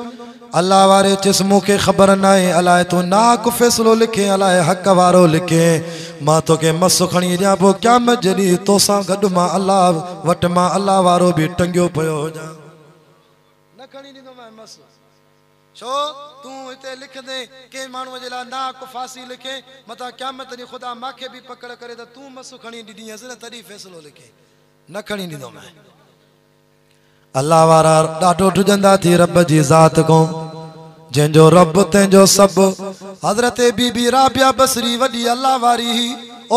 अल्लाह वारे चयसि मूंखे ख़बर न आहे अलाए तूं नाक फ़ैसिलो लिखे अलाए हक़ वारो लिखे मां तोखे मस खणी ॾियां पोइ क़यामत जॾहिं तोसां गॾु मां अलाह वटि मां अलाह वारो बि टंगियो पियो हुजां न खणी ॾींदोमांइ मस छो तूं हिते लिख दे के माण्हूअ जे लाइ नाक फांसी लिखे मथां क़यामत ॾींहुं ख़ुदा मूंखे बि पकड़ करे त तूं मस खणी ॾिनी हुअसि न तॾहिं फ़ैसिलो लिखे न खणी ॾींदोमांइ अल्लाह वारा ॾाढो ढुजंदा थी रब जी ज़ात को जंहिंजो रब तंहिंजो सभु हज़रत बीबी राबिया बसरी वॾी अल्लाह वारी ही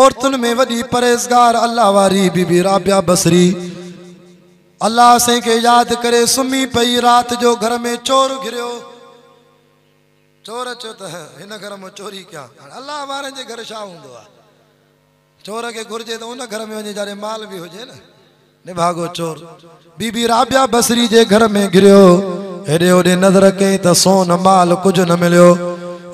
औरतुनि में वॾी परहेज़गार अल्लाह वारी बीबी राबिया बसरी अल्लाह साईं खे यादि करे सुम्ही पई राति जो घर में चोर घिरियो चोर अचो त हिन घर में चोरी कयां अल्लाह वारनि जे घर छा हूंदो आहे चोर खे घुरिजे त उन घर में वञे जाॾे माल बि हुजे न निभागो चोर बीबी राबिया बसरी जे घर में घिरियो हेॾे होॾे नज़र कई त सोन माल कुझु न मिलियो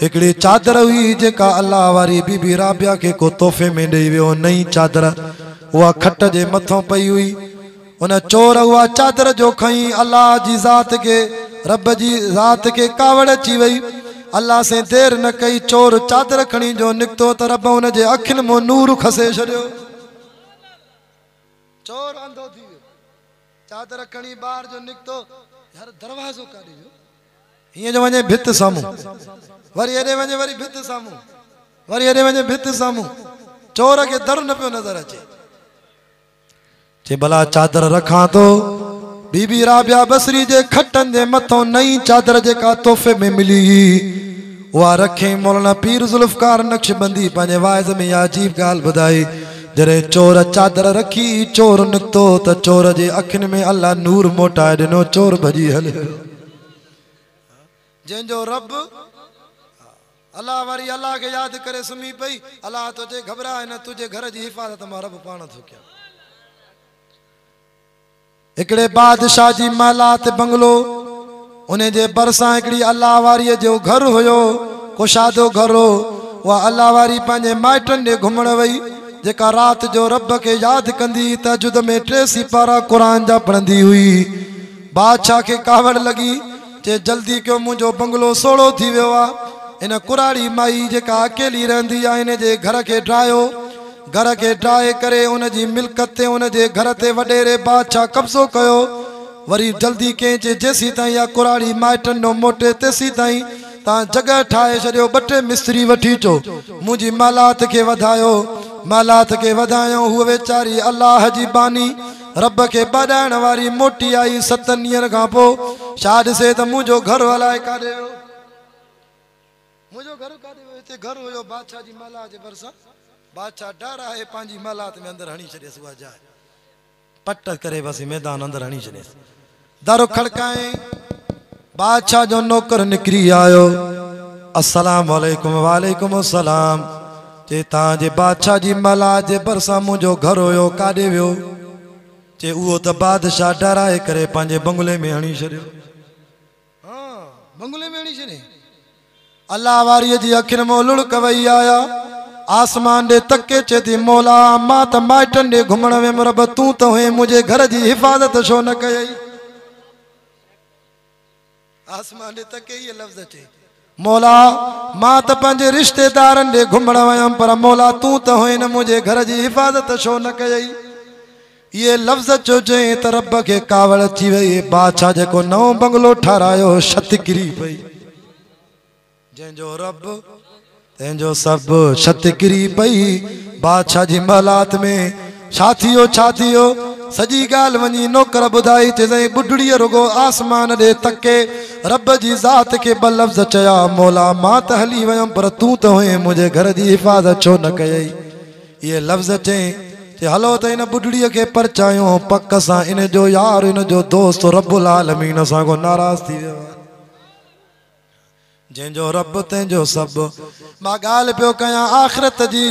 हिकिड़ी चादर हुई जेका अल्लाह वारी बीबी राबिया खे को तोहफ़े में ॾेई वियो नई चादर उहा खट जे मथां पई हुई उन चोर उहा चादर जो खई अल्लाह जी ज़ात खे रब जी ज़ात खे कावड़ अची वई अल्लाह से देर न कई चोर चादर खणी जो निकितो त रब हुन जे अखियुनि मां नूर खसे छॾियो चोर अंधो थी वियो चादर खणी ॿाहिरि जो निकितो यार दरवाज़ो काढी वियो हीअं जो वञे भित साम्हूं वरी हेॾे वञे वरी भित साम्हूं वरी हेॾे वञे भित साम्हूं चोर खे दर न पियो नज़र अचे जे भला चादर रखां थो बीबी राबिया बसरी जे खटनि जे मथां नई चादर जेका तोहफ़े में मिली उहा रखे मौलाना पीर ज़ुल्फ़कार नक्शबंदी पंहिंजे वाइज़ में इहा अजीब ॻाल्हि ॿुधाई जॾहिं चोर चादर रखी चोर निकितो त चोर जे अखियुनि में अल्लाह नूर मोटाए ॾिनो चोर भॼी हलियो जंहिंजो रब अल्लाह वारी अल्लाह खे यादि करे सुम्ही पई अल्लाह तुंहिंजे घबराए न तुंहिंजे घर जी हिफ़ाज़त मां रब पाण थो कयां हिकिड़े बादशाह जी महलात बंगलो उन जे भरिसां हिकिड़ी अल्लाह वारीअ जो घर हुयो कुशादो घर हो उहा अल्लाह वारी पंहिंजे माइटनि ॾे घुमण वई जेका राति जो रब खे यादि कंदी तहजुद में 3 सिपारा क़ुरान जा पढ़ंदी हुई बादशाह खे कावड़ लॻी जे जल्दी कयो मुंहिंजो बंगलो सोड़ो थी वियो आहे इन कुराड़ी माई जेका अकेली रहंदी आहे इन जे घर खे ड्रायो घर खे ड्राए करे उन जी मिल्कत ते उन जे घर ते वॾेरे बादशाह कब्ज़ो कयो वरी जल्दी कंहिं चए जेसीं ताईं इहा कुराड़ी माइटनि ॾों मोटे तेसीं ताईं तव्हां जॻह ठाहे छॾियो 2 मिस्त्री वठी अचो मुंहिंजी मालात खे वधायो मालात खे वधायूं हूअ वेचारी अल्लाह जी बानी रब खे ॿाॾाइण वारी मोटी आई 7 ॾींहंनि खां पोइ छा ॾिसे त मुंहिंजो घर हलाए काॾे वियो मुंहिंजो घर काॾे वियो हिते घर हुयो बादशाह जी माला जे भरिसां बादशाह डर आहे पंहिंजी मालात में अंदरि हणी छॾियसि उहा जाइ पट करे बसि मैदान अंदरि हणी छॾियसि दर खड़काए बादशाह जो नौकर निकिरी आयो अस्सलाम वालेकुम वालेकुम अस्सलाम चे तव्हांजे बादशाह जी माला जे भरिसां मुंहिंजो घर हुयो काॾे वियो चे उहो त बादशाह डराए करे पंहिंजे बंगले में हणी छॾियो हाँ बंगले में हणी छॾे अल्लाह वारीअ जी अखियुनि मां लुड़क वई आया आसमान ॾे तके चे थी मौला मां त माइटनि ॾे घुमण वियमि रब तूं त हुए मुंहिंजे घर जी हिफ़ाज़त छो न कयई आसमान ॾे तके इहे लफ़्ज़ अचे मौला मां त पंहिंजे रिश्तेदारनि ॾे घुमण वियमि पर मौला तूं त हुए न मुंहिंजे घर जी हिफ़ाज़त छो न कयई इहे लफ़्ज़ चयो चई त रब खे कावड़ अची वई बादशाह जेको नओं बंगलो ठारायो छत किरी पई जंहिंजो रब तंहिंजो सभु छत किरी पई बादशाह जी महलात में छा थियो सॼी ॻाल्हि वञी नौकर ॿुधाई चई बुढड़ीअ रुगो आसमान ॾे तके रब जी ज़ात खे 2 लफ़्ज़ चया मौला मां त हली वियमि पर तूं त हुए मुंहिंजे घर जी हिफ़ाज़त छो न कयई इहे लफ़्ज़ चई हलो त हिन बुढड़ीअ खे परचायूं पक सां इन जो यार इन जो दोस्त रब्बुल आलमीन सां को नाराज़ थी वियो जंहिंजो रब तंहिंजो सभु मां ॻाल्हि पियो कयां आख़िरत जी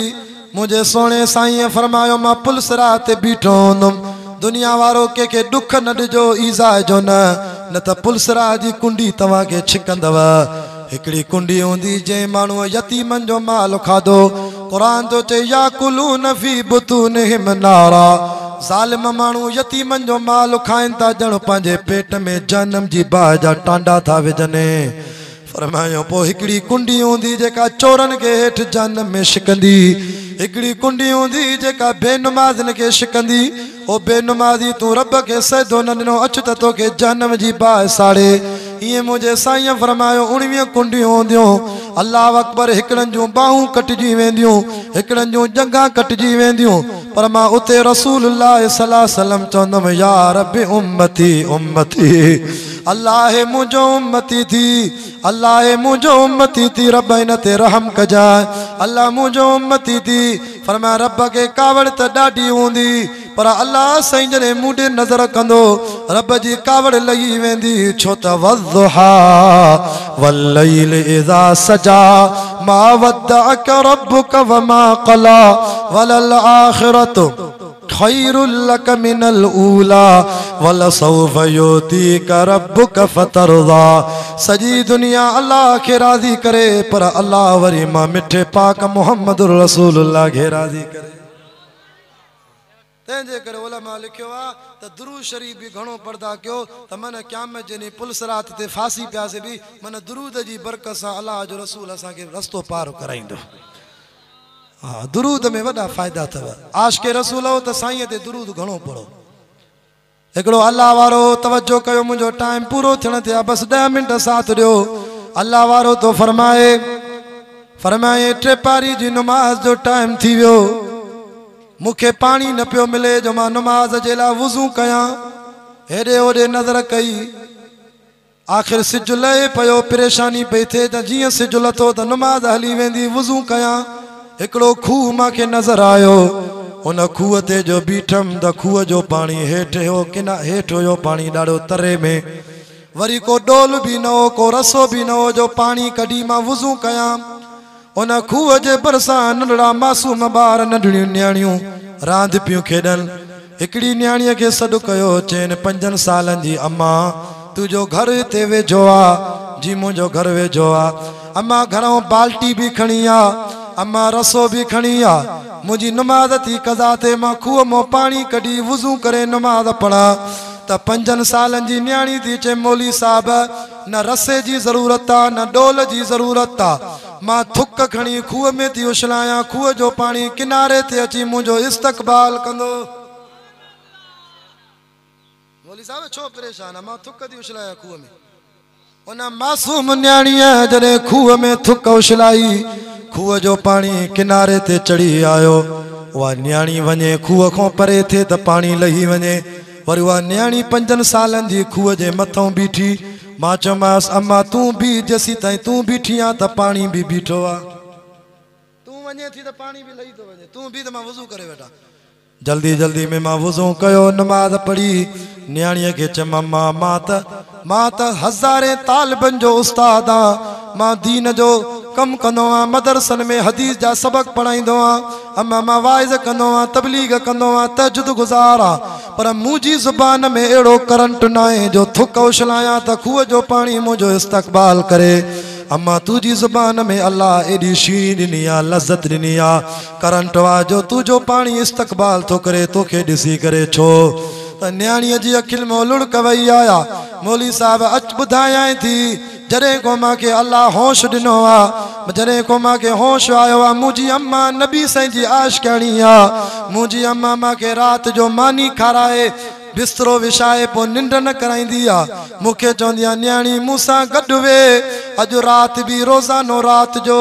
मुंहिंजे सोणे साईं फरमायो मां पुलसरा ते बीठो हूंदुमि दुनिया वारो कंहिंखे ॾुख न ॾिजो ईज़ा जो न त पुलसरा जी कुंडी तव्हांखे छिकंदव हिकिड़ी कुंडी हूंदी जंहिं माण्हूअ यतीमनि जो माल खाधो क़ुरान थो चए याकुलून फी बुतूनिहिम नारा ज़ालिम माण्हू यतीमनि जो माल खाइनि था ॼण पंहिंजे पेट में जहन्नम जी बाहि जा टांडा था विझनि फरमायो पोइ हिकिड़ी कुंडी हूंदी जेका चोरनि खे हेठि जहन्नम में छिकंदी हिकिड़ी कुंडी हूंदी जेका बेनुमाज़न खे शिकंदी ओ बेनुमाज़ी तूं रब खे सजदो न ॾिनो अच त तोखे जहन्नम जी बाहि साड़े ईअं मुंहिंजे साईं फरमायो 19 कुंडियूं हूंदियूं अल्लाह अकबर हिकिड़नि जूं बाहूं कटिजी वेंदियूं हिकिड़नि जूं जंघां कटिजी वेंदियूं पर मां उते रसूलुल्लाह सल्लल्लाहु अलैहि वसल्लम चवंदुमि या रब उम्मती उम्मती अल्लाह मुंहिंजो उम्मती थी अल्लाह मुंहिंजो उम्मती थी रब हिन ते रहम कजांइ अल्लाह मुंहिंजो उम्मती थी फरमाया रब खे कावड़ त ॾाढी हूंदी पर अल्लाह साईं जॾहिं मूं ॾे नज़र कंदो रब जी कावड़ लही वेंदी छो त वज़्ज़ुहा वल्लैल इज़ा सजा मा वद्दअक रब्बुक वमा क़ला वलल आखिरतु खैरुल लक मिनल ऊला वलसौफ युतीक रब्बुक फतरदा सजी दुनिया अल्लाह खे राज़ी करे पर अल्लाह वरी मां मिठे पाक मुहम्मदुर रसूलुल्लाह खे राज़ी करे तंहिंजे करे उलमा लिखियो आहे त दुरूद शरीफ बि घणो पढ़दा कयो त मन क़यामत जे ॾींहुं पुलिस रात ते फांसी पियासीं बि मन दुरूद जी बरकत सां अल्लाह जो रसूल असांखे रस्तो पार कराईंदो हाँ दुरूद में वॾा फ़ाइदा अथव आशिक़े रसूल हो त साईं ते दुरूद घणो पढ़ो हिकिड़ो अल्लाह वारो तवज्जो कयो मुंहिंजो टाइम पूरो थियण ते आहे बसि 10 मिंट साथ ॾियो अल्लाह वारो तो फरमाए टे पारी जी नमाज़ जो टाइम थी वियो मूंखे पाणी न पियो मिले जो मां नमाज़ जे लाइ वुज़ू कयां हेॾे होॾे नज़र कई आख़िर सिज लहे पियो परेशानी पई थिए त जीअं सिज लथो त नमाज़ हली वेंदी वुज़ू कयां हिकिड़ो खूह मूंखे नज़र आयो उन खूह ते जो बीठमि त खूह जो पाणी हेठि हो हेठि हुयो पाणी ॾाढो तरे में वरी को डोल बि न हो को रसो बि न हो जो पाणी कढी मां वुज़ू कयां उन खूह जे भरिसां नंढड़ा मासूम ॿार नंढड़ियूं न्याणियूं रांदि पियूं खेॾनि हिकिड़ी न्याणीअ खे सॾु कयो चइनि 5 सालनि जी अम्मा तुंहिंजो घर हिते वेझो आहे जी मुंहिंजो घर वेझो आहे अम्मा घरों बाल्टी बि खणी आहे अम्मा रसो भी खणी आ मुझी नमाज थी कज़ा ते मां खूह मो पानी कढी वुज़ू करे नमाज पढ़ा त 5 सालनि जी न्याणी थी चे मौली साहब न रसे जी ज़रूरत आ न डोल जी ज़रूरत आ मां थुक खणी खूह में थी उछलाया खूह जो पानी किनारे ते अची मुंहिंजो इस्तक़बाल कंदो मौली साहब छो परेशान मां थुक थी उछलाया खूह में उन मासूम न्याणीअ जॾहिं खूह में थुक उछलाई खूह जो पानी किनारे ते चढ़ी आयो उहा न्याणी वञे खूह खां परे थिए त पाणी लही वञे वरी उहा न्याणी 5 सालनि जी खूह जे मथां बीठी मां चयोमांसि अम्मा तूं बि जेसीं ताईं तूं बीठी आहे त पाणी बि बीठो आहे तूं वञे थी त पाणी बि लही थो वञे तूं बि त मां वुज़ू करे वेठा जल्दी जल्दी में मां वुज़ू कयो नमाज़ पढ़ी न्याणीअ खे चयोमां मां त हज़ारे तालिबनि जो उस्ताद आहियां मां दीन जो कम कंदो आहियां मदरसनि में हदीस जा सबक पढ़ाईंदो आहियां अम्मा मां वाइज़ कंदो आहियां तबलीग कंदो आहियां तहज्जुद गुज़ार आहियां पर मुंहिंजी ज़ुबान में अहिड़ो करंट न आहे जो थुक उछलायां त खूह जो पाणी मुंहिंजो इस्तक़बाल करे अम्मा तुझी ज़ुबान में अल्लाह एडी शीर ॾिनी आहे लज़त ॾिनी आहे करंट वा जो तुझो पाणी इस्तक़बाल थो करे तोखे ॾिसी करे छो त न्याणीअ जी अखियुनि में लुड़क वही आया मौली साहब अच ॿुधायां थी जॾहिं को मूंखे अल्लाह होश ॾिनो आहे जॾहिं को मूंखे होश आयो आहे मुंहिंजी अम्मा नबी साईं जी आशिक़ाणी आहे मुंहिंजी अम्मा मूंखे राति जो मानी खाराए बिस्तरो विछाए पोइ निंड न कराईंदी आहे मूंखे चवंदी आहे न्याणी मूंसां गॾु वेह अॼु राति बि रोज़ानो राति जो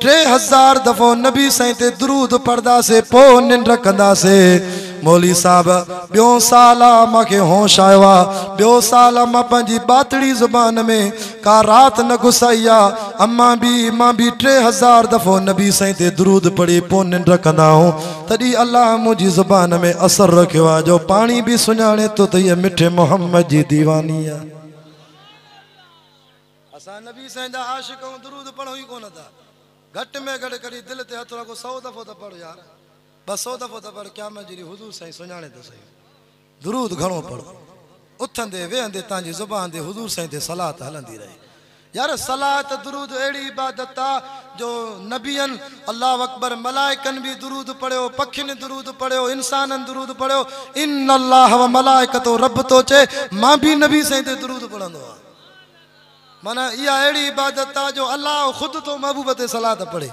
3000 दफ़ो नबी साईं ते दुरूद पढ़ंदासीं पोइ निंड कंदासीं मौली साहब ॿियों साल आहे मूंखे होश आयो आहे ॿियो साल मां पंहिंजी बातड़ी ज़ुबान में का राति न घुसाई आहे अम्मा बि मां बि 3000 दफ़ो नबी साईं ते दुरूद पढ़ी पोइ निंड कंदा आहियूं तॾहिं अल्लाह मुंहिंजी ज़ुबान में असर रखियो आहे जो पाणी बि सुञाणे थो त हीअ मिठे मोहम्मद जी दीवानी आहे असां नबी साईं जा आशिक़ ऐं दुरूद पढ़ूं ई कोन था घटि में घटि कॾहिं दिलि ते हथु रखो 100 दफ़ो त पढ़ो यार 200 दफ़ो त पढ़ क़यामत जी हुज़ूर साईं सुञाणे थो सही दुरूद घणो पढ़ो उथंदे वेहंदे तव्हांजी ज़ुबान ते हुज़ूर साईं ते सलात हलंदी रहे यार सलात दुरूद अहिड़ी इबादत आहे जो नबियनि अल्लाह अकबर मलाइकनि बि दुरूद पढ़ियो पखियुनि दुरूद पढ़ियो इंसाननि दुरूद पढ़ियो इन अल्लाह व मलाइकतो रब तो चे मां बि नबी साईं ते दुरूद पढ़ंदो आहियां माना इहा अहिड़ी इबादत आहे जो अल्लाह ख़ुदि तो महबूब ते सलात पढ़े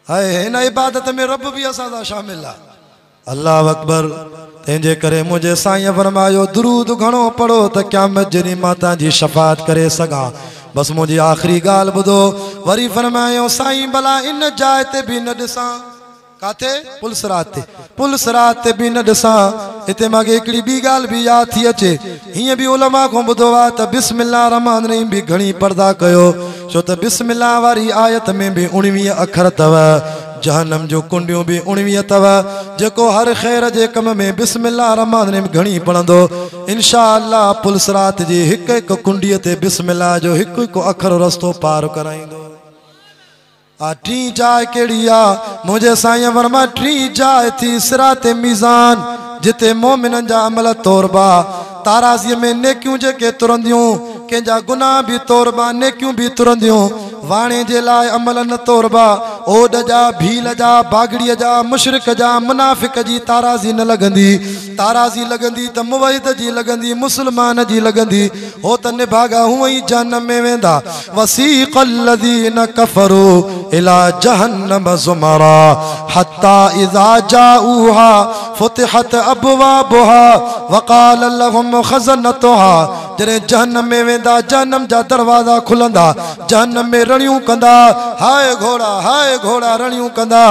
हाय हिन इबादत में रब भी असां सां शामिल आहे। अल्लाह अकबर। तंहिंजे करे मुंहिंजे साईं फरमायो दुरूद घणो पढ़ो त क़यामत जे ॾींहुं मां तव्हांजी शफ़ाअत करे सघां। बस मुंहिंजी आख़िरी ॻाल्हि ॿुधो। वरी फरमायो साईं भला इन जाइ ते बि न ॾिसां, काथे? पुलसरात ते। पुलसरात ते बि न ॾिसां। हिते मूंखे हिकिड़ी ॿी ॻाल्हि बि यादि थी अचे। हीअं बि उलमा खां ॿुधो आहे त बिस्मिल्लाह रहमान रहीम बि घणी पर्दा कयो, छो त बिस्मिल्लाह वारी आयत में बि 19 अखर अथव। जहन्नम जो कुंडियूं बि 19 अथव। जेको हर ख़ैर जे कम में बिस्मिल्लाह रहमान रहीम घणी पढ़ंदो, इंशाअल्लाह पुलसरात जी हिकु हिकु कुंडीअ ते बिस्मिल्लाह जो हिकु हिकु अखर रस्तो पार कराईंदो। टी जाइ कहिड़ी आहे? मुंहिंजे साईं फरमा टी जाइ थी सिराते मीज़ान, जिते मोमिननि जा अमल तौरबा, ताराज़ीअ में नेकियूं जेके तुरंदियूं, कंहिंजा गुनाह बि तौरबा, नेकियूं बि तुरंदियूं। वाणे जे लाइ अमल न तौरबा, ओड जा, भील जा, बागड़ीअ जा, मुशरिक जा, मुनाफ़िक जी ताराज़ी न लॻंदी। ताराज़ी लॻंदी त मुवहिद जी लॻंदी, मुस्लमान जी लॻंदी। हो त निभागा हूअं ई जहन्नम में वेंदा। वसीक़ल लज़ीन कफ़रू इला जहन्नम ज़ुमरा हत्ता इज़ा जाऊहा फुतिहत अबवाबुहा वक़ाल लहुम ख़ज़नतुहा। जॾहिं जहन्नम में वेंदा, जहन्नम जा दरवाज़ा खुलंदा, जहन्नम में रड़ियूं कंदा, हाय घोड़ा रड़ियूं कंदा।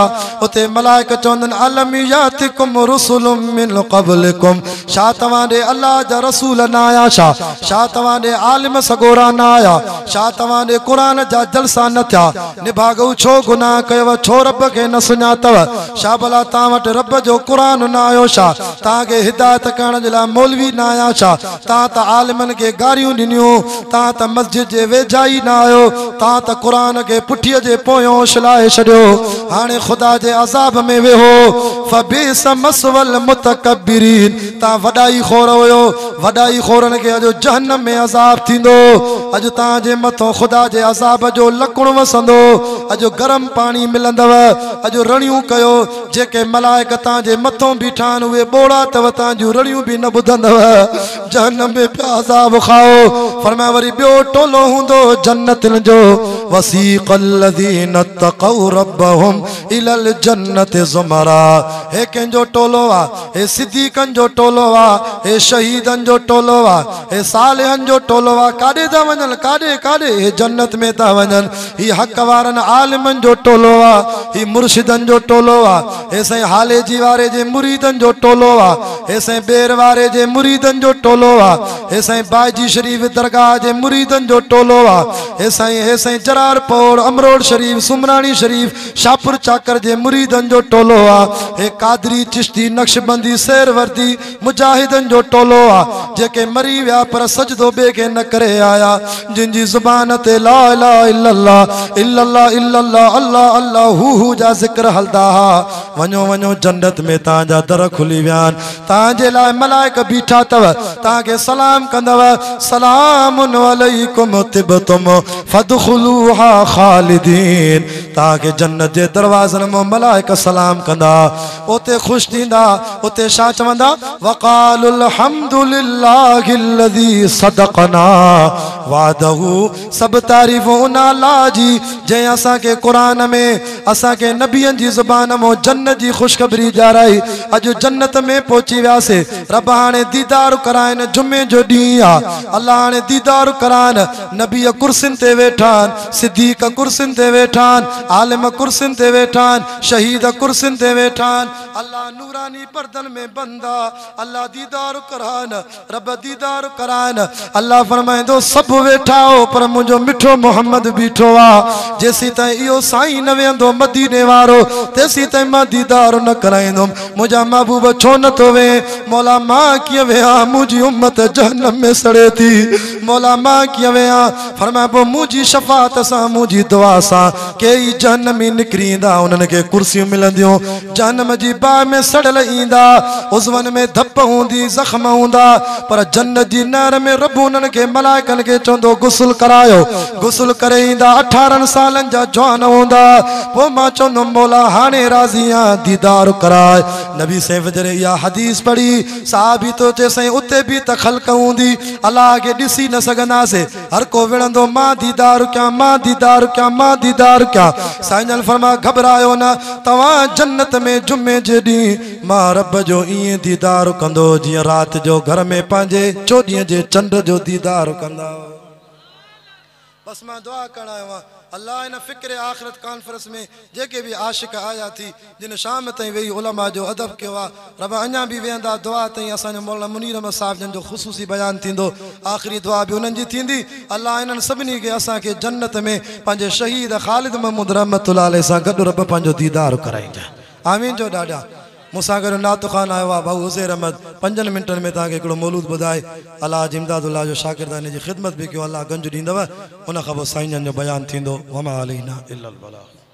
उते मलाइक चवंदनि अलम यातिकुम रुसुलुम मिन क़ब्लिकुम, छा तव्हां ॾे अल्लाह जा रसूल न आया? छा तव्हां ॾे आलिम सगोरा न आया? छा तव्हां ॾे क़ुरान जा जलसा न थिया? निभागो छो गुनाह कयव? छो रब खे न सुञातव? छा भला तव्हां वटि रब जो क़ुरान न आयो? छा तव्हांखे हिदायत करण जे लाइ मौलवी न आया? छा तव्हां त आलिमनि खे गारियूं ॾिनियूं? तव्हां त मस्जिद जे वेझा ई न आयो? तव्हां त क़ुरान खे पुठीअ जे पोयों छलाए छॾियो। हाणे ख़ुदा जे अज़ाब में वेहो। फबीस मसवल मुतकब्बिरीन, तव्हां वॾाई खोर हुयो। वॾाई खोरनि खे अॼु जहन्नम में अज़ाब थींदो। अॼु तव्हांजे मथां ख़ुदा जे अज़ाब जो लकुण वसंदो। अॼु गरम पाणी मिलंदव। अॼु रड़ियूं कयो। जेके मलाइक तव्हांजे मथां बीठा आहिनि उहे ॿोड़ा अथव, तव्हांजूं रड़ियूं बि न ॿुधंदव। जहन्नम में पिया अज़ाब खाओ। फरमाया वरी ॿियो टोलो हूंदो जन्नतनि जो। वसीक़ल लज़ीन तक़ौ रब्बहुम इलल जन्नति ज़ुमरा। हे कंहिंजो टोलो आहे? हे सिद्दीक़नि जो टोलो आहे, हे शहीदनि जो टोलो आहे, हे सालिहनि जो टोलो आहे। काॾे था वञनि? काॾे? हे जन्नत में था वञनि। ही हक़ वारनि आलिमनि जो टोलो आहे, ही मुर्शिदनि जो टोलो आहे। हे साईं हाले जी वारे जे मुरीदनि जो टोलो आहे। हे साईं बेर वारे जे मुरीदनि जो टोलो आहे। हे साईं बाजी शरीफ दरगाह जे मुरीदनि जो टोलो आहे। हे साईं जरारपोर, अमरोड शरीफ, सुमराणी शरीफ, शाहपुर चाकर जे मुरीदनि जो टोलो आहे। हे कादरी, चिश्ती, नक्शबंदी, शेरवर्दी मुजाहिदनि जो टोलो आहे। जेके मरी विया पर सजदो ॿिए खे न करे आया, जिन जी ज़ुबान ते ला इलाहा इल्लल्लाह इल्लल्लाह इल्लल्लाह अल्लाह अल्लाह हू जा ज़िक्र हलदा हा। वञो जन्नत में तव्हांजा दर खुली विया आहिनि। तव्हांजे लाइ मलाइक बीठा अथव, तव्हांखे सलाम कंदव। सलामुन अलैकुम तिबतुम फदखुलूहा खालिदीन। तव्हांखे जन्नत जे दरवाज़नि मां मलाइक सलाम कंदा, उते ख़ुशि थींदा। उते छा चवंदा? वक़ालुल हम्दुलिल्लाहिल्लज़ी सदक़ना वादहू। सभु तारीफ़ूं उन अल्लाह जी जंहिं असांखे क़ुरान में, असांखे नबियनि जी ज़ुबान मां जन्नत जी ख़ुशख़बरी ॼाणाई। अॼु जन्नत में पहुची वियासीं। रब हाणे दीदार कराइनि। जुमे जो ॾींहुं आहे। अल्लाह हाणे दीदार कराइनि। नबी कुर्सियुनि ते वेठा आहिनि, सिद्दीक़ कुर्सियुनि ते वेठा आहिनि, आलिम कुर्सियुनि ते वेठा आहिनि, शहीद कुर्सियुनि ते वेठा आहिनि। अल्लाह नूरानी पर्दनि में बंदा। अल्लाह दीदार कराइनि, रब दीदार कराइनि। अल्लाह फरमाईंदो सभु वेठा हो पर मुंहिंजो मिठो मोहम्मद बीठो आहे। जेसीं ताईं इहो साईं न वेंदो मदीने वारो, तेसीं ताईं मां दीदार न कराईंदुमि। मुंहिंजा महबूब छो नथो वे? मौला मां कीअं वेहां? मुंहिंजी उम्मत जहन्नम में सड़े थी। मौला मां कीअं वेहां? फरमाए पोइ मुंहिंजी शफ़ाअत सां, मुंहिंजी दुआ सां कई जहन्नमी निकिरी ईंदा। उन्हनि खे कुर्सियूं मिलंदियूं। जहन्नम जी बाहि में सड़ल ईंदा। उज़वनि में धप हूंदी, ज़ख़्म हूंदा, पर जन्नत जी नहर में रब उन्हनि खे मलाइकनि खे चवंदो गुस्ल करायो। गुस्ल करे ईंदा। 18 सालनि जा जवान हूंदा। पोइ मां चवंदुमि मौला हाणे राज़ी आहियां, दीदार कराए। नबी सैफ जरे या हदीस पढ़ी साहबी तो चे सही उते भी त ख़ल्क़ हूंदी अल्लाह के ॾिसी न सघंदासे हर को विणंदो मां दीदार क्या मां दीदार क्या मां दीदार क्या साईं जन फरमा घबरायो न तव्हां जन्नत में जुमे जे ॾींहुं मां रब जो ईअं दीदार कंदो जीअं राति जो घर में पंहिंजे चोॾीअं जे चंड जो दीदार कंदा बस मां दुआ करण आयो आहियां अल्लाह इन फ़िक्र आख़िरत कॉन्फ्रेंस में जेके भी आशिक आया थी जिन शाम ताईं वेही उलमा जो अदब कयो आहे रब अञा भी वेंदा दुआ ताईं असांजो मौलाना मुनीर अहमद साहब जन जो ख़ुसूसी बयान थींदो आख़िरी दुआ भी उन्हनि जी थींदी अल्लाह इन्हनि सभिनी खे असांखे जन्नत में पंहिंजे शहीद ख़ालिद महमूद रहमतुल्लाह अलैहि सां गॾु रब पंहिंजो दीदार कराईंदा आमीन जो ॾाढा मूंसां गॾु नातो ख़ान आयो आहे भाऊ हुज़ैर अहमद 5 मिंटनि में तव्हांखे हिकिड़ो मौलूद ॿुधाए अलाह जिमदादुल्लाह जो शागिर्द हिन जी ख़िदमत बि कयो अलाह गंज ॾींदव उन खां पोइ साईं जन जो बयानु थींदो वमा अलैना इल्लल बलाग।